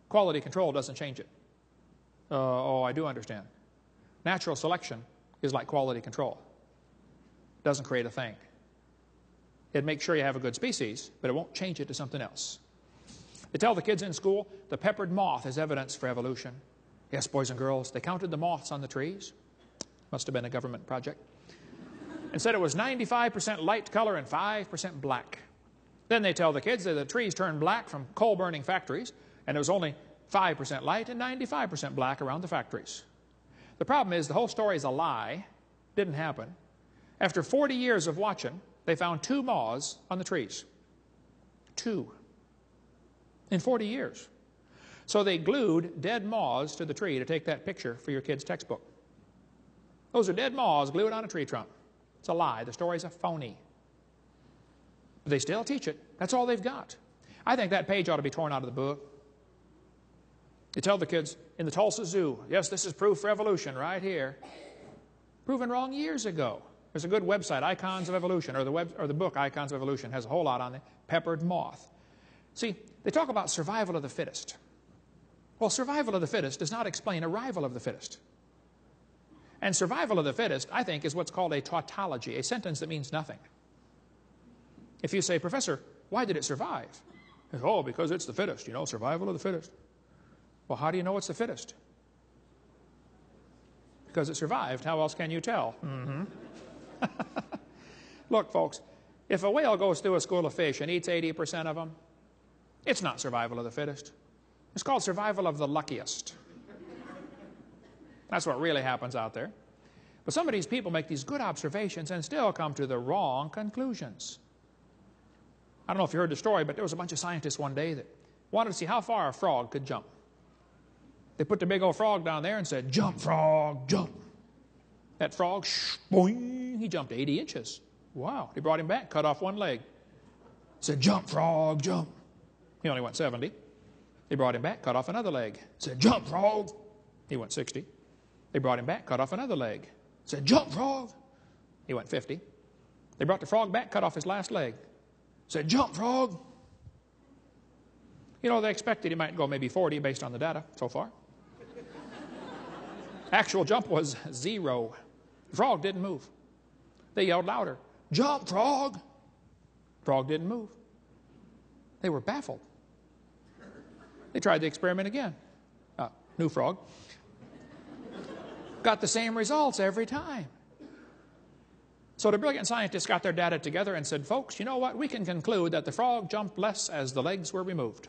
Quality control doesn't change it. Oh, I do understand. Natural selection is like quality control. It doesn't create a thing. It makes sure you have a good species, but it won't change it to something else. They tell the kids in school the peppered moth is evidence for evolution. Yes, boys and girls, they counted the moths on the trees. Must have been a government project. And said it was 95% light color and 5% black. Then they tell the kids that the trees turned black from coal-burning factories, and it was only 5% light and 95% black around the factories. The problem is the whole story is a lie. Didn't happen. After 40 years of watching, they found 2 moths on the trees. 2. In 40 years. So they glued dead moths to the tree to take that picture for your kid's textbook. Those are dead moths glued on a tree trunk. It's a lie. The story's a phony. But they still teach it. That's all they've got. I think that page ought to be torn out of the book. You tell the kids in the Tulsa Zoo, yes, this is proof for evolution right here. Proven wrong years ago. There's a good website, Icons of Evolution, or the book Icons of Evolution has a whole lot on it. Peppered moth. See, they talk about survival of the fittest. Well, survival of the fittest does not explain arrival of the fittest. And survival of the fittest, I think, is what's called a tautology, a sentence that means nothing. If you say, Professor, why did it survive? Oh, because it's the fittest, survival of the fittest. Well, how do you know it's the fittest? Because it survived. How else can you tell? Look, folks, if a whale goes through a school of fish and eats 80% of them, it's not survival of the fittest. It's called survival of the luckiest. That's what really happens out there. But some of these people make these good observations and still come to the wrong conclusions. I don't know if you heard the story, but there was a bunch of scientists one day that wanted to see how far a frog could jump. They put the big old frog down there and said, jump, frog, jump. That frog, boing, he jumped 80 inches. Wow. They brought him back, cut off one leg. Said, jump, frog, jump. He only went 70. They brought him back, cut off another leg. Said, jump, frog. He went 60. They brought him back, cut off another leg. Said, jump, frog. He went 50. They brought the frog back, cut off his last leg. Said, jump, frog. They expected he might go maybe 40 based on the data so far. Actual jump was 0. The frog didn't move. They yelled louder, jump, frog. Frog didn't move. They were baffled. They tried the experiment again. New frog. Got the same results every time. So the brilliant scientists got their data together and said, folks, you know what? We can conclude that the frog jumped less as the legs were removed.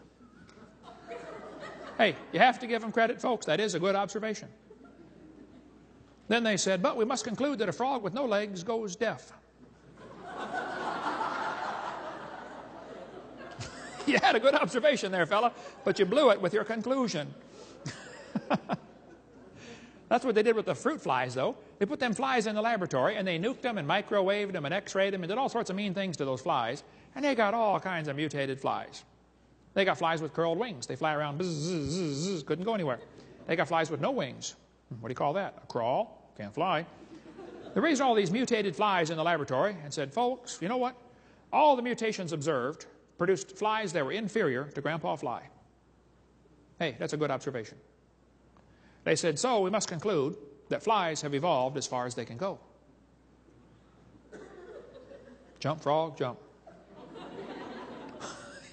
Hey, you have to give them credit, folks. That is a good observation. Then they said, but we must conclude that a frog with no legs goes deaf. You had a good observation there, fella, but you blew it with your conclusion. That's what they did with the fruit flies, though. They put them flies in the laboratory, and they nuked them and microwaved them and x-rayed them and did all sorts of mean things to those flies, and they got all kinds of mutated flies. They got flies with curled wings. They fly around, bzz, bzz, bzz, bzz, couldn't go anywhere. They got flies with no wings. What do you call that? A crawl? Can't fly. They raised all these mutated flies in the laboratory and said, folks, you know what? All the mutations observed produced flies that were inferior to Grandpa Fly. Hey, that's a good observation. They said, so we must conclude that flies have evolved as far as they can go. Jump, frog, jump.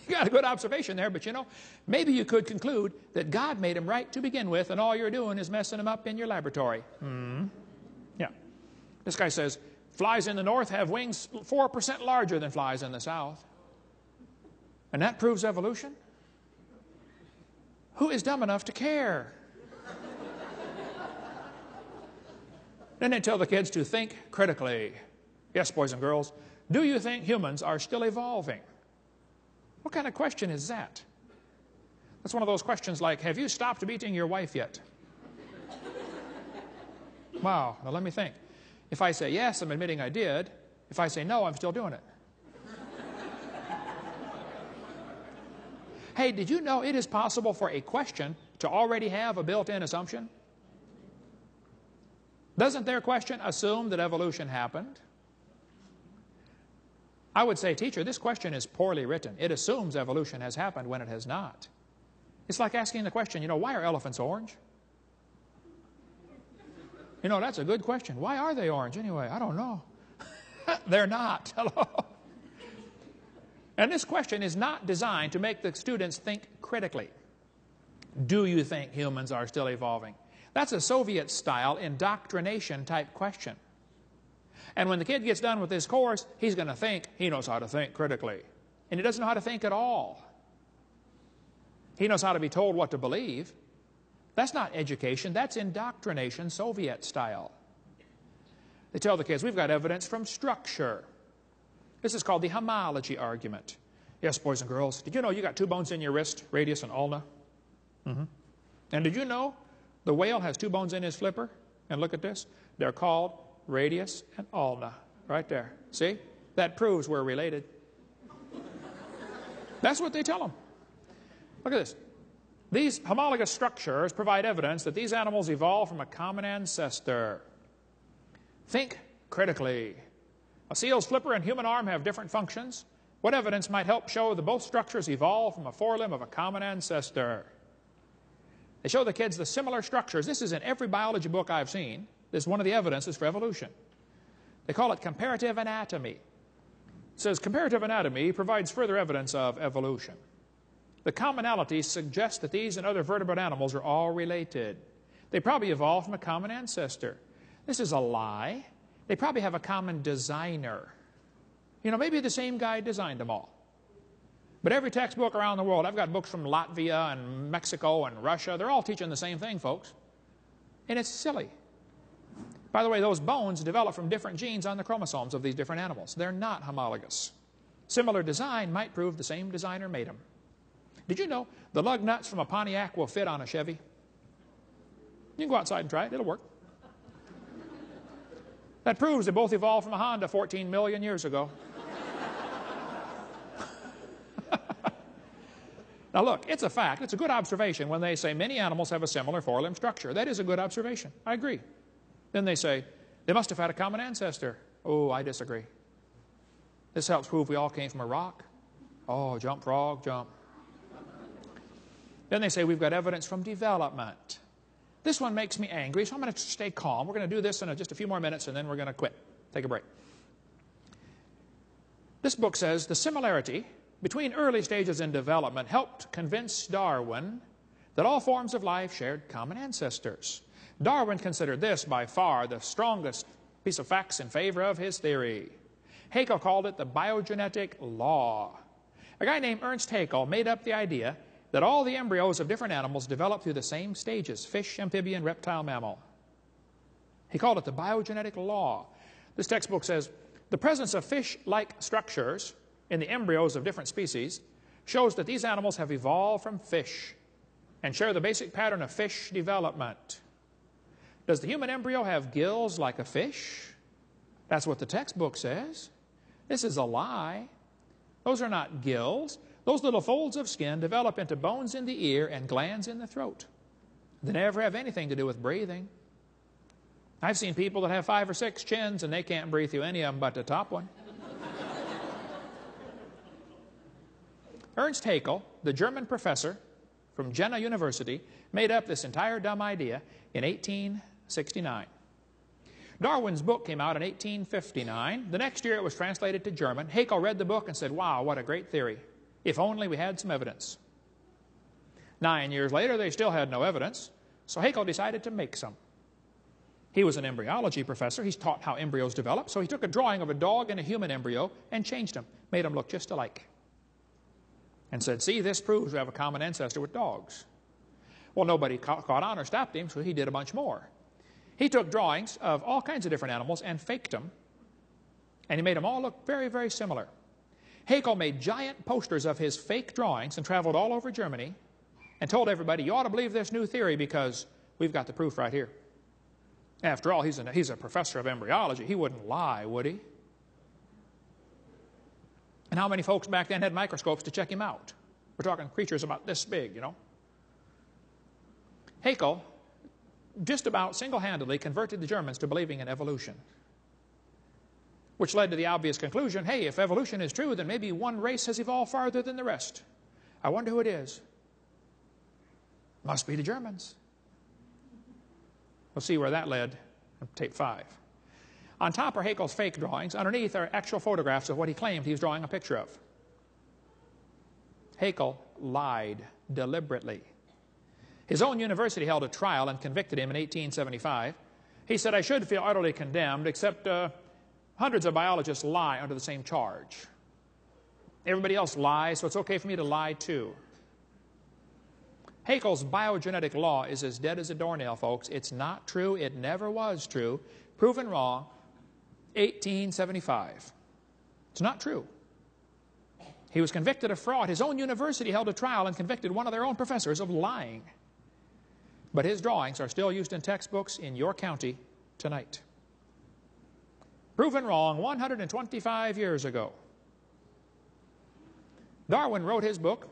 You got a good observation there, but you know, maybe you could conclude that God made them right to begin with, and all you're doing is messing them up in your laboratory. Yeah. This guy says, flies in the north have wings 4% larger than flies in the south. And that proves evolution? Who is dumb enough to care? Then they tell the kids to think critically. Yes, boys and girls, do you think humans are still evolving? What kind of question is that? That's one of those questions like, have you stopped beating your wife yet? Wow, now let me think. If I say yes, I'm admitting I did. If I say no, I'm still doing it. Hey, did you know it is possible for a question to already have a built-in assumption? Doesn't their question assume that evolution happened? I would say, teacher, this question is poorly written. It assumes evolution has happened when it has not. It's like asking the question, you know, why are elephants orange? You know, that's a good question. Why are they orange anyway? I don't know. They're not. Hello. And this question is not designed to make the students think critically. Do you think humans are still evolving? That's a Soviet-style indoctrination type question. And when the kid gets done with this course, he's going to think he knows how to think critically. And he doesn't know how to think at all. He knows how to be told what to believe. That's not education. That's indoctrination, Soviet style. They tell the kids, we've got evidence from structure. This is called the homology argument. Yes, boys and girls, did you know you got 2 bones in your wrist, radius and ulna? And did you know the whale has 2 bones in his flipper? And look at this. They're called radius and ulna. Right there. See? That proves we're related. That's what they tell them. Look at this. These homologous structures provide evidence that these animals evolved from a common ancestor. Think critically. A seal's flipper and human arm have different functions. What evidence might help show that both structures evolved from a forelimb of a common ancestor? They show the kids the similar structures. This is in every biology book I've seen. This is one of the evidences for evolution. They call it comparative anatomy. It says comparative anatomy provides further evidence of evolution. The commonalities suggest that these and other vertebrate animals are all related. They probably evolved from a common ancestor. This is a lie. They probably have a common designer. You know, maybe the same guy designed them all. But every textbook around the world, I've got books from Latvia and Mexico and Russia, they're all teaching the same thing, folks. And it's silly. By the way, those bones develop from different genes on the chromosomes of these different animals. They're not homologous. Similar design might prove the same designer made them. Did you know the lug nuts from a Pontiac will fit on a Chevy? You can go outside and try it. It'll work. That proves they both evolved from a Honda 14 million years ago. Now look, it's a fact. It's a good observation when they say many animals have a similar forelimb structure. That is a good observation. I agree. Then they say they must have had a common ancestor. Oh, I disagree. This helps prove we all came from a rock. Oh, jump, frog, jump. Then they say we've got evidence from development. This one makes me angry, so I'm going to stay calm. We're going to do this in just a few more minutes, and then we're going to quit. Take a break. This book says the similarity between early stages in development helped convince Darwin that all forms of life shared common ancestors. Darwin considered this by far the strongest piece of facts in favor of his theory. Haeckel called it the biogenetic law. A guy named Ernst Haeckel made up the idea that all the embryos of different animals develop through the same stages: fish, amphibian, reptile, mammal. He called it the biogenetic law. This textbook says the presence of fish-like structures in the embryos of different species shows that these animals have evolved from fish and share the basic pattern of fish development. Does the human embryo have gills like a fish? That's what the textbook says. This is a lie. Those are not gills. Those little folds of skin develop into bones in the ear and glands in the throat. They never have anything to do with breathing. I've seen people that have 5 or 6 chins and they can't breathe through any of them but the top one. Ernst Haeckel, the German professor from Jena University made up this entire dumb idea in 1869. Darwin's book came out in 1859. The next year it was translated to German. Haeckel read the book and said, wow, what a great theory. If only we had some evidence. 9 years later, they still had no evidence, so Haeckel decided to make some. He was an embryology professor. He's taught how embryos develop, so he took a drawing of a dog and a human embryo and changed them, made them look just alike, and said, see, this proves we have a common ancestor with dogs. Well, nobody caught on or stopped him, so he did a bunch more. He took drawings of all kinds of different animals and faked them, and he made them all look very, very similar. Haeckel made giant posters of his fake drawings and traveled all over Germany and told everybody, you ought to believe this new theory because we've got the proof right here. After all, he's a professor of embryology. He wouldn't lie, would he? And how many folks back then had microscopes to check him out? We're talking creatures about this big, you know. Haeckel just about single-handedly converted the Germans to believing in evolution, which led to the obvious conclusion, hey, if evolution is true, then maybe one race has evolved farther than the rest. I wonder who it is. Must be the Germans. We'll see where that led in tape 5. On top are Haeckel's fake drawings. Underneath are actual photographs of what he claimed he was drawing a picture of. Haeckel lied deliberately. His own university held a trial and convicted him in 1875. He said, I should feel utterly condemned, except hundreds of biologists lie under the same charge. Everybody else lies, so it's okay for me to lie too. Haeckel's biogenetic law is as dead as a doornail, folks. It's not true. It never was true. Proven wrong, 1875. It's not true. He was convicted of fraud. His own university held a trial and convicted one of their own professors of lying. But his drawings are still used in textbooks in your county tonight. Proven wrong 125 years ago. Darwin wrote his book,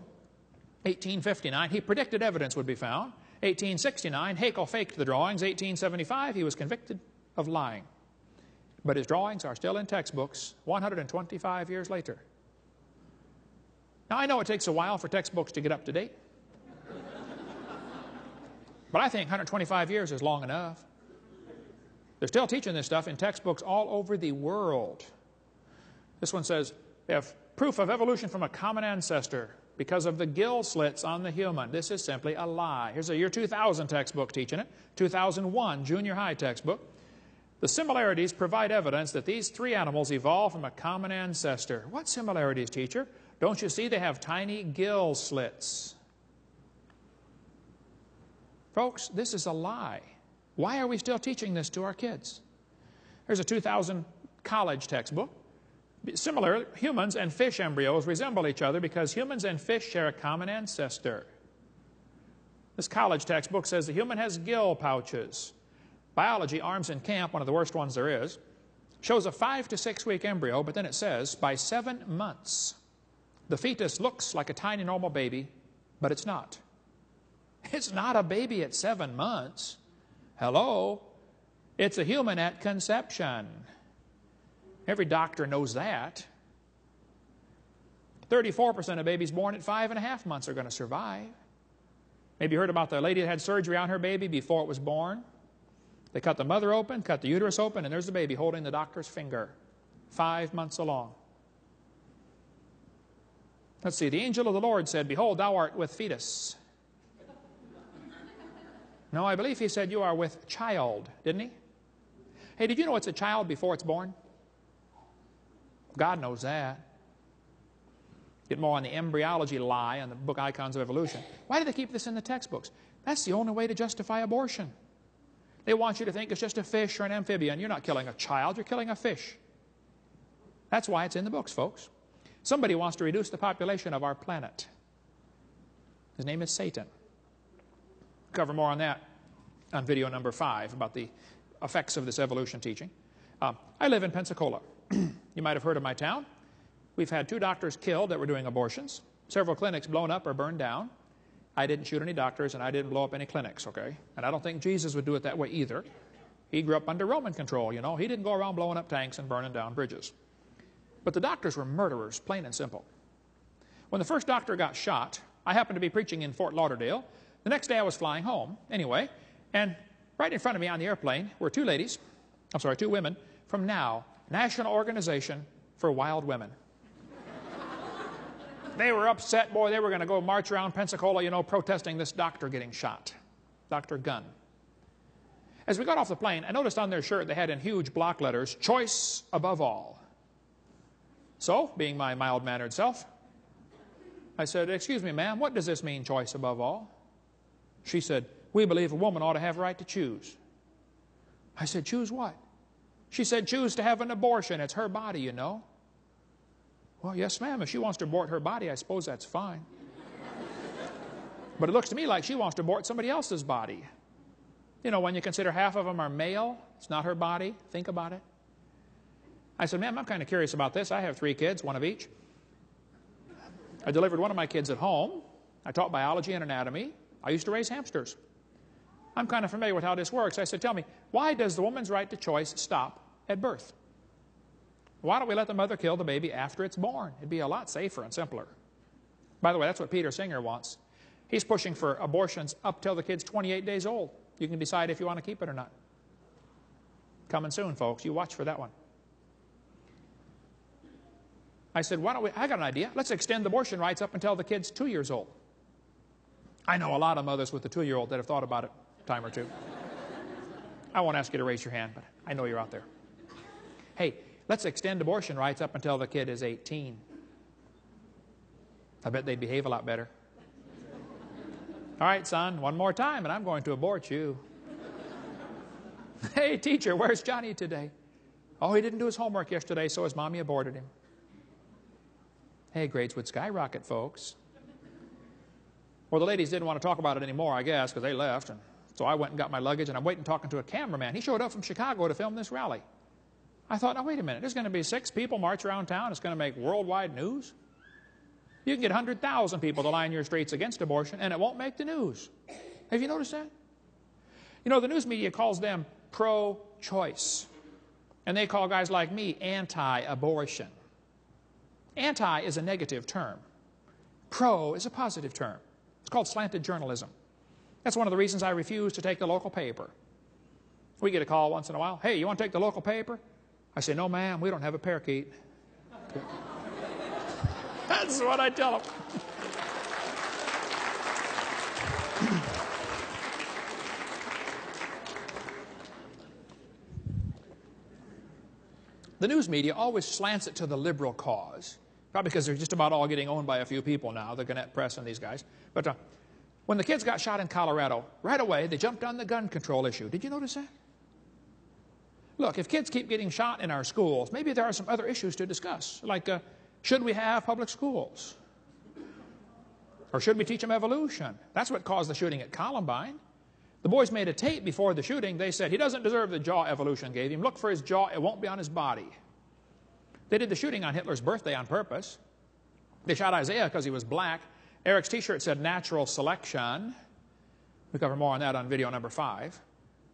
1859. He predicted evidence would be found. 1869, Haeckel faked the drawings. 1875, he was convicted of lying. But his drawings are still in textbooks 125 years later. Now, I know it takes a while for textbooks to get up to date. But I think 125 years is long enough. They're still teaching this stuff in textbooks all over the world. This one says, if proof of evolution from a common ancestor because of the gill slits on the human. This is simply a lie. Here's a year 2000 textbook teaching it. 2001 junior high textbook. The similarities provide evidence that these three animals evolved from a common ancestor. What similarities, teacher? Don't you see they have tiny gill slits? Folks, this is a lie. Why are we still teaching this to our kids? Here's a 2000 college textbook. Similar, humans and fish embryos resemble each other because humans and fish share a common ancestor. This college textbook says the human has gill pouches. Biology, Arms in Camp, one of the worst ones there is, shows a 5 to 6 week embryo, but then it says by 7 months, the fetus looks like a tiny normal baby, but it's not. It's not a baby at 7 months. Hello? It's a human at conception. Every doctor knows that. 34% of babies born at 5.5 months are going to survive. Maybe you heard about the lady that had surgery on her baby before it was born. They cut the mother open, cut the uterus open, and there's the baby holding the doctor's finger, 5 months along. Let's see, the angel of the Lord said, behold, thou art with fetus. No, I believe he said you are with child, didn't he? Hey, did you know it's a child before it's born? God knows that. Get more on the embryology lie on the book Icons of Evolution. Why do they keep this in the textbooks? That's the only way to justify abortion. They want you to think it's just a fish or an amphibian. You're not killing a child, you're killing a fish. That's why it's in the books, folks. Somebody wants to reduce the population of our planet. His name is Satan. Cover more on that on video number 5 about the effects of this evolution teaching. I live in Pensacola. You might have heard of my town. We've had 2 doctors killed that were doing abortions. Several clinics blown up or burned down. I didn't shoot any doctors and I didn't blow up any clinics, okay? And I don't think Jesus would do it that way either. He grew up under Roman control, you know. He didn't go around blowing up tanks and burning down bridges. But the doctors were murderers, plain and simple. When the first doctor got shot, I happened to be preaching in Fort Lauderdale. The next day I was flying home, anyway, and right in front of me on the airplane were two women from NOW, National Organization for Wild Women. They were upset, boy. They were going to go march around Pensacola, you know, protesting this doctor getting shot, Dr. Gunn. As we got off the plane, I noticed on their shirt they had in huge block letters, "Choice above all." So, being my mild-mannered self, I said, "Excuse me, ma'am, what does this mean, choice above all?" She said, "We believe a woman ought to have a right to choose." I said, "Choose what?" She said, "Choose to have an abortion. It's her body, you know." Well, yes, ma'am. If she wants to abort her body, I suppose that's fine. But it looks to me like she wants to abort somebody else's body. You know, when you consider half of them are male, it's not her body. Think about it. I said, "Ma'am, I'm kind of curious about this. I have 3 kids, one of each. I delivered one of my kids at home. I taught biology and anatomy. I used to raise hamsters. I'm kind of familiar with how this works." I said, "Tell me, why does the woman's right to choice stop at birth? Why don't we let the mother kill the baby after it's born? It'd be a lot safer and simpler." By the way, that's what Peter Singer wants. He's pushing for abortions up till the kid's 28 days old. You can decide if you want to keep it or not. Coming soon, folks. You watch for that one. I said, I got an idea. Let's extend abortion rights up until the kid's 2 years old. I know a lot of mothers with a 2-year-old that have thought about it a time or two. I won't ask you to raise your hand, but I know you're out there. Hey, let's extend abortion rights up until the kid is 18. I bet they'd behave a lot better. "All right, son, one more time, and I'm going to abort you." "Hey, teacher, where's Johnny today?" "Oh, he didn't do his homework yesterday, so his mommy aborted him." Hey, grades would skyrocket, folks. Well, the ladies didn't want to talk about it anymore, I guess, because they left. And so I went and got my luggage, and I'm waiting talking to a cameraman. He showed up from Chicago to film this rally. I thought, now, wait a minute. There's going to be 6 people march around town. It's going to make worldwide news. You can get 100,000 people to line your streets against abortion, and it won't make the news. Have you noticed that? You know, the news media calls them pro-choice. And they call guys like me anti-abortion. Anti is a negative term. Pro is a positive term. It's called slanted journalism. That's one of the reasons I refuse to take the local paper. We get a call once in a while. "Hey, you want to take the local paper?" I say, "No, ma'am, we don't have a parakeet." That's what I tell them. The news media always slants it to the liberal cause. Probably because they're just about all getting owned by a few people now, the Gannett Press and these guys. But when the kids got shot in Colorado, right away they jumped on the gun control issue. Did you notice that? Look, if kids keep getting shot in our schools, maybe there are some other issues to discuss, like should we have public schools? Or should we teach them evolution? That's what caused the shooting at Columbine. The boys made a tape before the shooting. They said, "He doesn't deserve the jaw evolution gave him. Look for his jaw. It won't be on his body." They did the shooting on Hitler's birthday on purpose. They shot Isaiah because he was black. Eric's T-shirt said natural selection. We cover more on that on video number 5.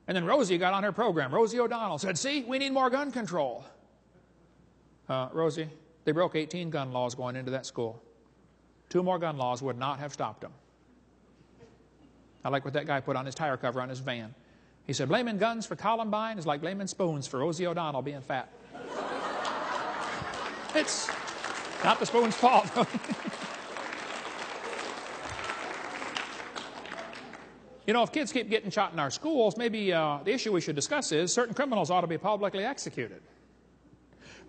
And then Rosie got on her program. Rosie O'Donnell said, "See, we need more gun control." Rosie, they broke 18 gun laws going into that school. 2 more gun laws would not have stopped them. I like what that guy put on his tire cover on his van. He said, "Blaming guns for Columbine is like blaming spoons for Rosie O'Donnell being fat." It's not the spoon's fault. You know, if kids keep getting shot in our schools, maybe the issue we should discuss is certain criminals ought to be publicly executed.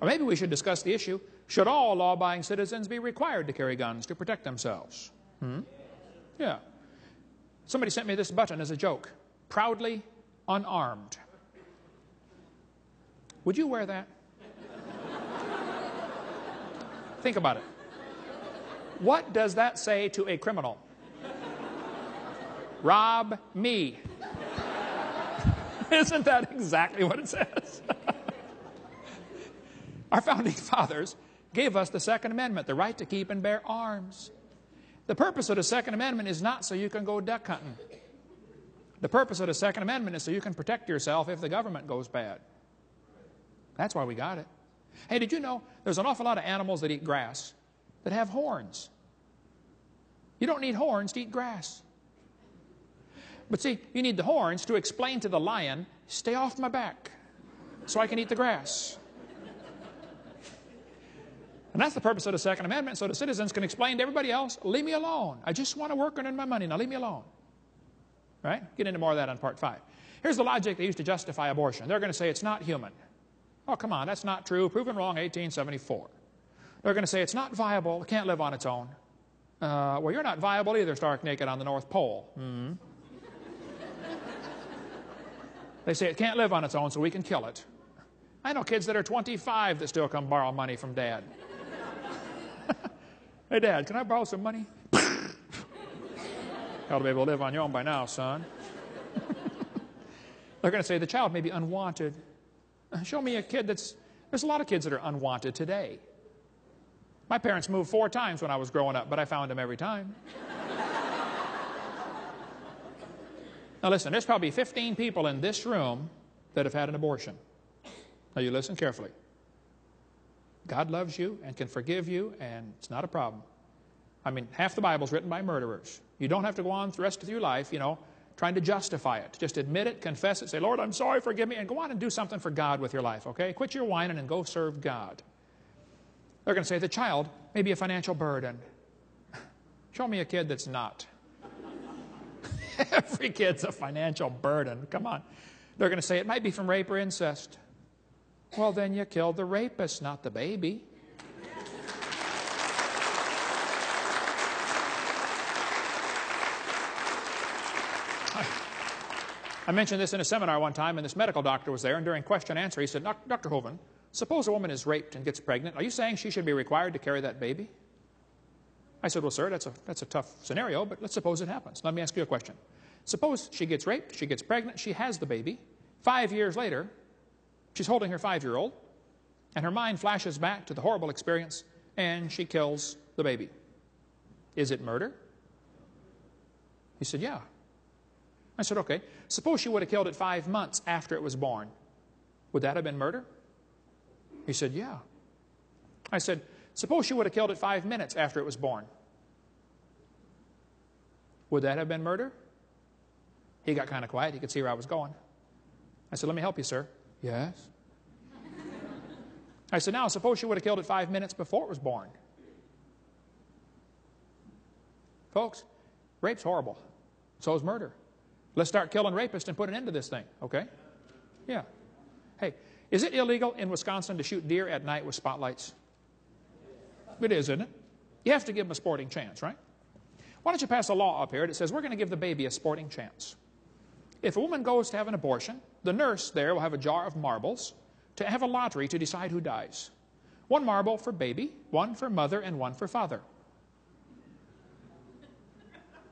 Or maybe we should discuss the issue, should all law-abiding citizens be required to carry guns to protect themselves? Yeah. Somebody sent me this button as a joke. Proudly unarmed. Would you wear that? Think about it. What does that say to a criminal? Rob me. Isn't that exactly what it says? Our founding fathers gave us the Second Amendment, the right to keep and bear arms. The purpose of the Second Amendment is not so you can go duck hunting. The purpose of the Second Amendment is so you can protect yourself if the government goes bad. That's why we got it. Hey, did you know there's an awful lot of animals that eat grass that have horns? You don't need horns to eat grass. But see, you need the horns to explain to the lion, stay off my back so I can eat the grass. And that's the purpose of the Second Amendment, so the citizens can explain to everybody else, leave me alone. I just want to work and earn my money. Now leave me alone. Right? Get into more of that on part 5. Here's the logic they used to justify abortion. They're going to say it's not human. Oh, come on, that's not true. Proven wrong, 1874. They're going to say it's not viable. It can't live on its own. Well, you're not viable either, stark naked on the North Pole. Mm-hmm. They say it can't live on its own, so we can kill it. I know kids that are 25 that still come borrow money from Dad. Hey, Dad, can I borrow some money? Ought to be able to live on your own by now, son. They're going to say the child may be unwanted. Show me a kid that's... There's a lot of kids that are unwanted today. My parents moved 4 times when I was growing up, but I found them every time. Now listen, there's probably 15 people in this room that have had an abortion. Now you listen carefully. God loves you and can forgive you, and it's not a problem. I mean, half the Bible's written by murderers. You don't have to go on the rest of your life, trying to justify it. Just admit it, confess it, say, Lord, I'm sorry, forgive me, and go on and do something for God with your life, okay? Quit your whining and go serve God. They're going to say the child may be a financial burden. Show me a kid that's not. Every kid's a financial burden. Come on. They're going to say it might be from rape or incest. Well, then you killed the rapist, not the baby. I mentioned this in a seminar one time, and this medical doctor was there, and during question and answer, he said, Dr. Hovind, suppose a woman is raped and gets pregnant. Are you saying she should be required to carry that baby? I said, well, sir, that's a tough scenario, but let's suppose it happens. Let me ask you a question. Suppose she gets raped, she gets pregnant, she has the baby. 5 years later, she's holding her 5-year-old, and her mind flashes back to the horrible experience, and she kills the baby. Is it murder? He said, yeah. I said, okay. Suppose she would have killed it 5 months after it was born. Would that have been murder? He said, yeah. I said, suppose she would have killed it 5 minutes after it was born. Would that have been murder? He got kind of quiet. He could see where I was going. I said, let me help you, sir. Yes. I said, now, suppose she would have killed it 5 minutes before it was born. Folks, rape's horrible. So is murder. Let's start killing rapists and put an end to this thing, okay? Yeah. Hey, is it illegal in Wisconsin to shoot deer at night with spotlights? It is, isn't it? You have to give them a sporting chance, right? Why don't you pass a law up here that says we're going to give the baby a sporting chance. If a woman goes to have an abortion, the nurse there will have a jar of marbles to have a lottery to decide who dies. 1 marble for baby, 1 for mother, and 1 for father.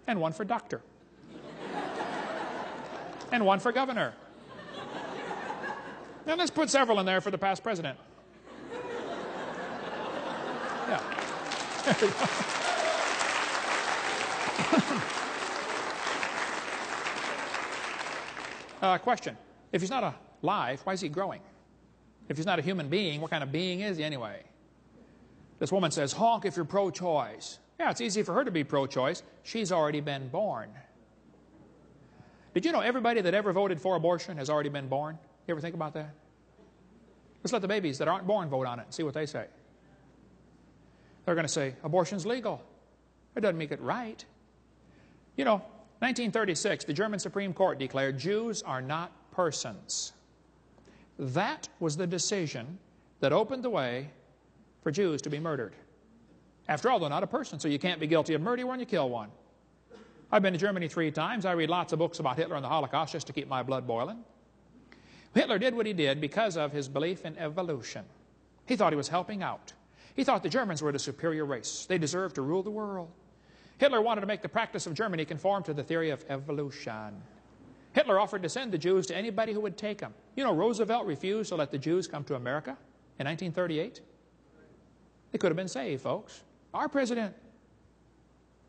And 1 for doctor. And 1 for governor. Now let's put several in there for the past president. Yeah. There we go. Question. If he's not alive, why is he growing? If he's not a human being, what kind of being is he anyway? This woman says, honk if you're pro-choice. Yeah, it's easy for her to be pro-choice. She's already been born. Did you know everybody that ever voted for abortion has already been born? You ever think about that? Let's let the babies that aren't born vote on it and see what they say. They're going to say, abortion's legal. It doesn't make it right. 1936, the German Supreme Court declared Jews are not persons. That was the decision that opened the way for Jews to be murdered. After all, they're not a person, so you can't be guilty of murder when you kill one. I've been to Germany 3 times. I read lots of books about Hitler and the Holocaust just to keep my blood boiling. Hitler did what he did because of his belief in evolution. He thought he was helping out. He thought the Germans were the superior race. They deserved to rule the world. Hitler wanted to make the practice of Germany conform to the theory of evolution. Hitler offered to send the Jews to anybody who would take them. Roosevelt refused to let the Jews come to America in 1938. They could have been saved, folks. Our president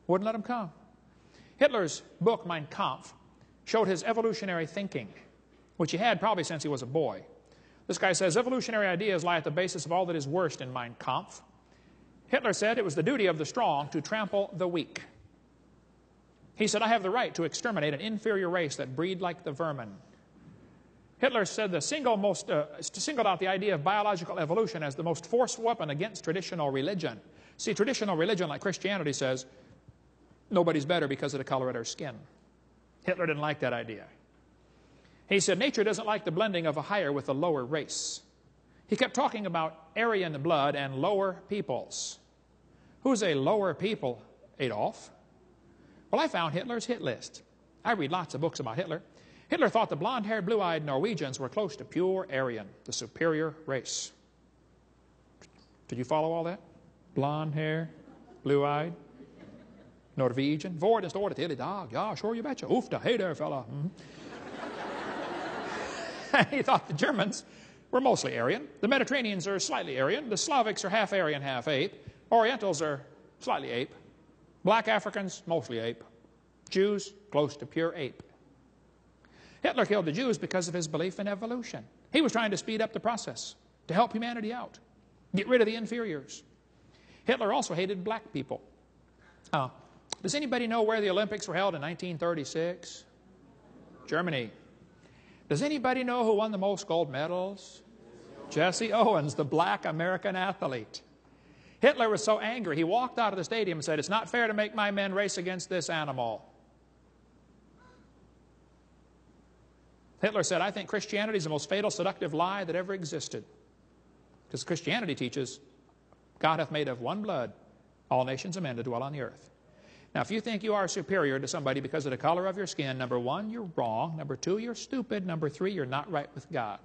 wouldn't let them come. Hitler's book, Mein Kampf, showed his evolutionary thinking, which he had probably since he was a boy. This guy says, evolutionary ideas lie at the basis of all that is worst in Mein Kampf. Hitler said it was the duty of the strong to trample the weak. He said, I have the right to exterminate an inferior race that breed like the vermin. Hitler said singled out the idea of biological evolution as the most forceful weapon against traditional religion. See, traditional religion, like Christianity, says nobody's better because of the color of their skin. Hitler didn't like that idea. He said nature doesn't like the blending of a higher with a lower race. He kept talking about Aryan blood and lower peoples. Who's a lower people, Adolf? Well, I found Hitler's hit list. I read lots of books about Hitler. Hitler thought the blonde-haired, blue-eyed Norwegians were close to pure Aryan, the superior race. Did you follow all that? Blonde hair, blue-eyed, Norwegian. Vår den står det till idag. Ja, sure you betcha. Oofta, hey there, fella. He thought the Germans were mostly Aryan. The Mediterraneans are slightly Aryan. The Slavics are half Aryan, half ape. Orientals are slightly ape. Black Africans, mostly ape. Jews, close to pure ape. Hitler killed the Jews because of his belief in evolution. He was trying to speed up the process, to help humanity out, get rid of the inferiors. Hitler also hated black people. Does anybody know where the Olympics were held in 1936? Germany. Does anybody know who won the most gold medals? Jesse Owens, the black American athlete. Hitler was so angry, he walked out of the stadium and said, it's not fair to make my men race against this animal. Hitler said, I think Christianity is the most fatal, seductive lie that ever existed. Because Christianity teaches God hath made of one blood all nations of men to dwell on the earth. Now, if you think you are superior to somebody because of the color of your skin, number one, you're wrong. Number two, you're stupid. Number three, you're not right with God.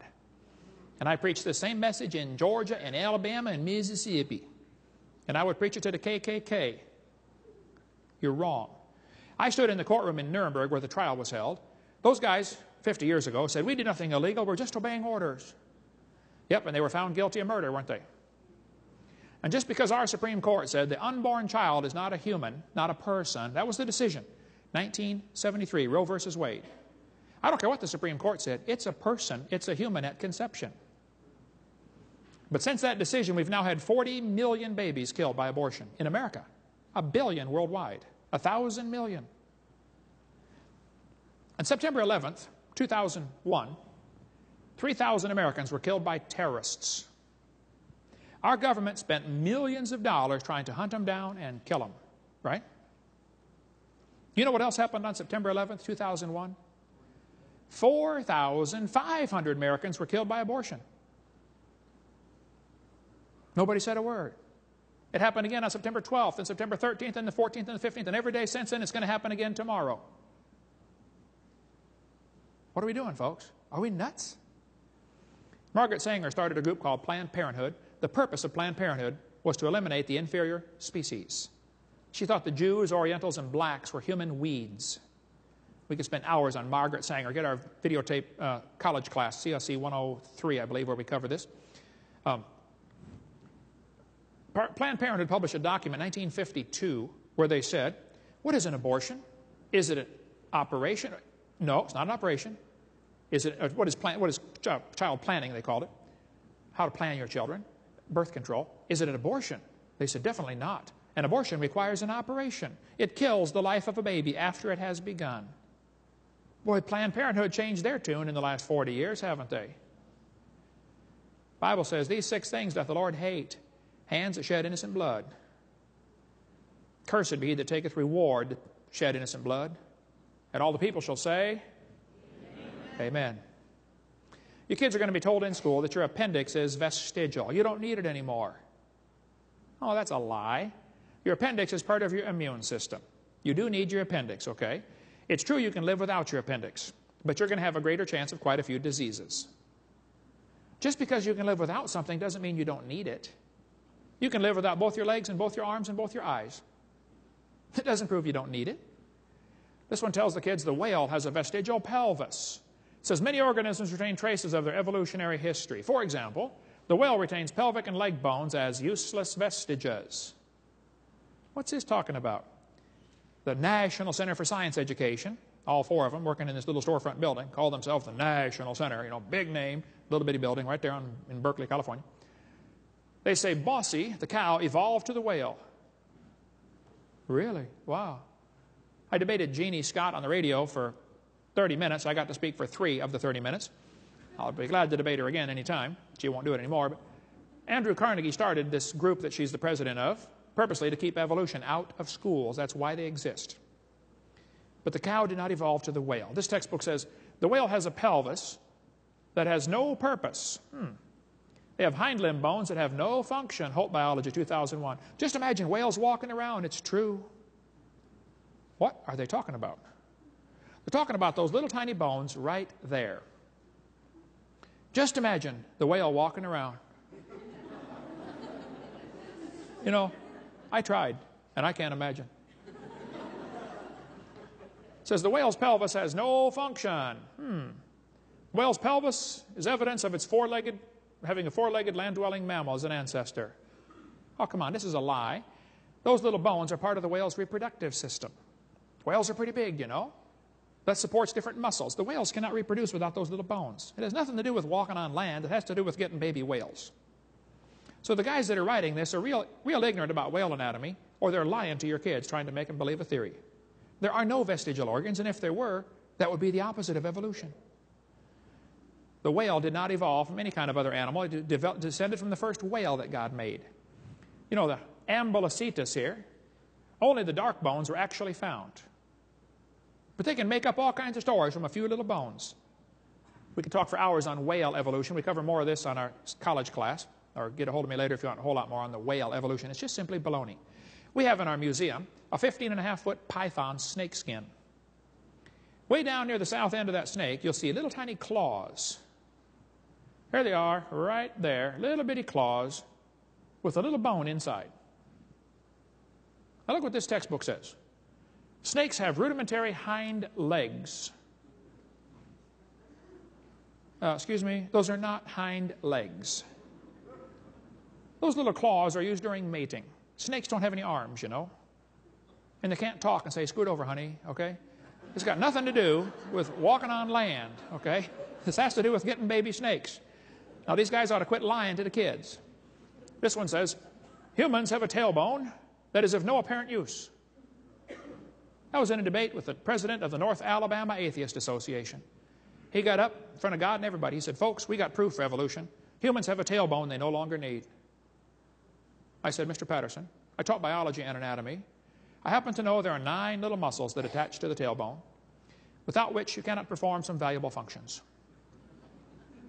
And I preached the same message in Georgia and Alabama and Mississippi. And I would preach it to the KKK. You're wrong. I stood in the courtroom in Nuremberg where the trial was held. Those guys, 50 years ago, said, we did nothing illegal. We're just obeying orders. Yep, and they were found guilty of murder, weren't they? And just because our Supreme Court said the unborn child is not a human, not a person, that was the decision. 1973, Roe versus Wade. I don't care what the Supreme Court said. It's a person. It's a human at conception. But since that decision, we've now had 40 million babies killed by abortion in America. 1 billion worldwide. 1,000 million. On September 11th, 2001, 3,000 Americans were killed by terrorists. Our government spent millions of dollars trying to hunt them down and kill them, right? You know what else happened on September 11th, 2001? 4,500 Americans were killed by abortion. Nobody said a word. It happened again on September 12th and September 13th and the 14th and the 15th, and every day since then it's going to happen again tomorrow. What are we doing, folks? Are we nuts? Margaret Sanger started a group called Planned Parenthood. The purpose of Planned Parenthood was to eliminate the inferior species. She thought the Jews, Orientals, and blacks were human weeds. We could spend hours on Margaret Sanger. Get our videotape college class, CSE 103, I believe, where we cover this. Planned Parenthood published a document in 1952 where they said, what is an abortion? Is it an operation? No, it's not an operation. What is child planning, they called it. How to plan your children. Birth control. Is it an abortion? They said, definitely not. An abortion requires an operation. It kills the life of a baby after it has begun. Boy, Planned Parenthood changed their tune in the last 40 years, haven't they? The Bible says, these 6 things doth the Lord hate. Hands that shed innocent blood. Cursed be he that taketh reward to shed innocent blood. And all the people shall say, Amen. Amen. Your kids are going to be told in school that your appendix is vestigial. You don't need it anymore. Oh, that's a lie. Your appendix is part of your immune system. You do need your appendix, okay? It's true you can live without your appendix, but you're going to have a greater chance of quite a few diseases. Just because you can live without something doesn't mean you don't need it. You can live without both your legs and both your arms and both your eyes. It doesn't prove you don't need it. This one tells the kids the whale has a vestigial pelvis. It says many organisms retain traces of their evolutionary history. For example, the whale retains pelvic and leg bones as useless vestiges. What's this talking about? The National Center for Science Education, all 4 of them working in this little storefront building, call themselves the National Center, big name, little bitty building right there in Berkeley, California. They say Bossy, the cow, evolved to the whale. Really? Wow. I debated Jeannie Scott on the radio for 30 minutes. I got to speak for 3 of the 30 minutes. I'll be glad to debate her again anytime. She won't do it anymore. But Andrew Carnegie started this group that she's the president of purposely to keep evolution out of schools. That's why they exist. But the cow did not evolve to the whale. This textbook says the whale has a pelvis that has no purpose. They have hind limb bones that have no function. Holt Biology, 2001. Just imagine whales walking around. It's true. What are they talking about? They're talking about those little tiny bones right there. Just imagine the whale walking around. You know, I tried, and I can't imagine. It says the whale's pelvis has no function. Whale's pelvis is evidence of its having a four-legged land-dwelling mammal as an ancestor. Oh, come on, this is a lie. Those little bones are part of the whale's reproductive system. Whales are pretty big, you know. That supports different muscles. The whales cannot reproduce without those little bones. It has nothing to do with walking on land. It has to do with getting baby whales. So the guys that are writing this are real ignorant about whale anatomy, or they're lying to your kids trying to make them believe a theory. There are no vestigial organs, and if there were, that would be the opposite of evolution. The whale did not evolve from any kind of other animal. It descended from the first whale that God made. You know, the Ambulocetus here, only the dark bones were actually found. But they can make up all kinds of stories from a few little bones. We could talk for hours on whale evolution. We cover more of this on our college class, or get a hold of me later if you want a whole lot more on the whale evolution. It's just simply baloney. We have in our museum a 15.5-foot python snake skin. Way down near the south end of that snake, you'll see little tiny claws. There they are, right there, little bitty claws with a little bone inside. Now look what this textbook says. Snakes have rudimentary hind legs. Excuse me, those are not hind legs. Those little claws are used during mating. Snakes don't have any arms, you know. And they can't talk and say, scoot over, honey, okay? It's got nothing to do with walking on land, okay? This has to do with getting baby snakes. Now, these guys ought to quit lying to the kids. This one says, humans have a tailbone that is of no apparent use. I was in a debate with the president of the North Alabama Atheist Association. He got up in front of God and everybody. He said, folks, we got proof for evolution. Humans have a tailbone they no longer need. I said, Mr. Patterson, I taught biology and anatomy. I happen to know there are 9 little muscles that attach to the tailbone, without which you cannot perform some valuable functions.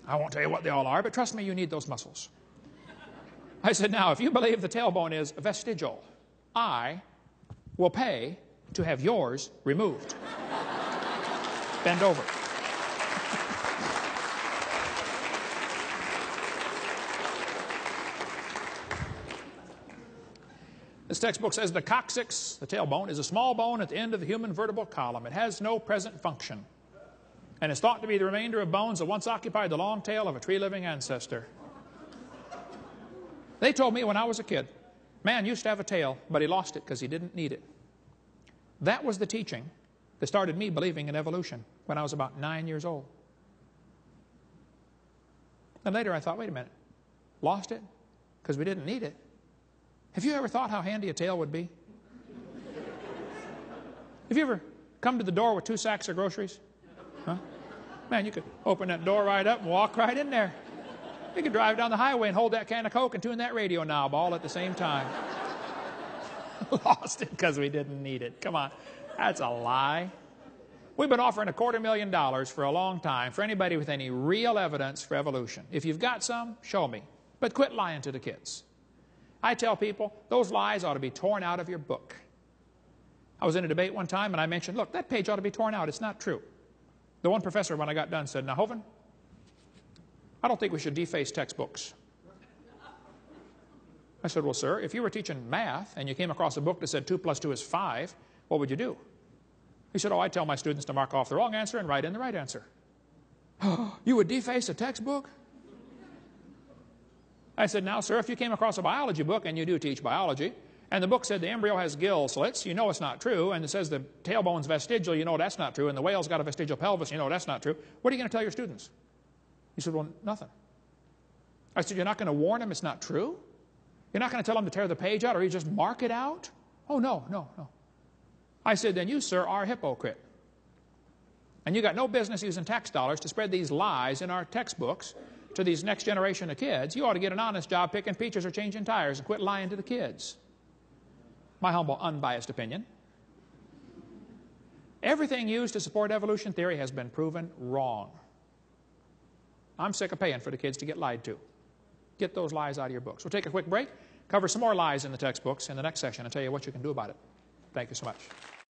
I won't tell you what they all are, but trust me, you need those muscles. I said, now, if you believe the tailbone is vestigial, I will pay to have yours removed. Bend over. This textbook says the coccyx, the tailbone, is a small bone at the end of the human vertebral column. It has no present function, and is thought to be the remainder of bones that once occupied the long tail of a tree-living ancestor. They told me when I was a kid, man used to have a tail, but he lost it because he didn't need it. That was the teaching that started me believing in evolution when I was about 9 years old. And later I thought, wait a minute, lost it because we didn't need it? Have you ever thought how handy a tail would be? Have you ever come to the door with 2 sacks of groceries? Huh? Man, you could open that door right up and walk right in there. You could drive down the highway and hold that can of Coke and tune that radio knob all at the same time. Lost it because we didn't need it. Come on, that's a lie. We've been offering $250,000 for a long time for anybody with any real evidence for evolution. If you've got some, show me. But quit lying to the kids. I tell people, those lies ought to be torn out of your book. I was in a debate one time and I mentioned, look, that page ought to be torn out. It's not true. The one professor, when I got done, said, now, Hovind, I don't think we should deface textbooks. I said, well, sir, if you were teaching math and you came across a book that said 2 + 2 is 5, what would you do? He said, oh, I tell my students to mark off the wrong answer and write in the right answer. You would deface a textbook? I said, now, sir, if you came across a biology book, and you do teach biology, and the book said the embryo has gill slits, you know it's not true, and it says the tailbone's vestigial, you know that's not true, and the whale's got a vestigial pelvis, you know that's not true. What are you going to tell your students? He said, well, nothing. I said, you're not going to warn them it's not true? You're not going to tell them to tear the page out, or you just mark it out? Oh, no. I said, then you, sir, are a hypocrite. And you got no business using tax dollars to spread these lies in our textbooks to these next generation of kids. You ought to get an honest job picking peaches or changing tires and quit lying to the kids. My humble, unbiased opinion. Everything used to support evolution theory has been proven wrong. I'm sick of paying for the kids to get lied to. Get those lies out of your books. We'll take a quick break, cover some more lies in the textbooks in the next section, and tell you what you can do about it. Thank you so much.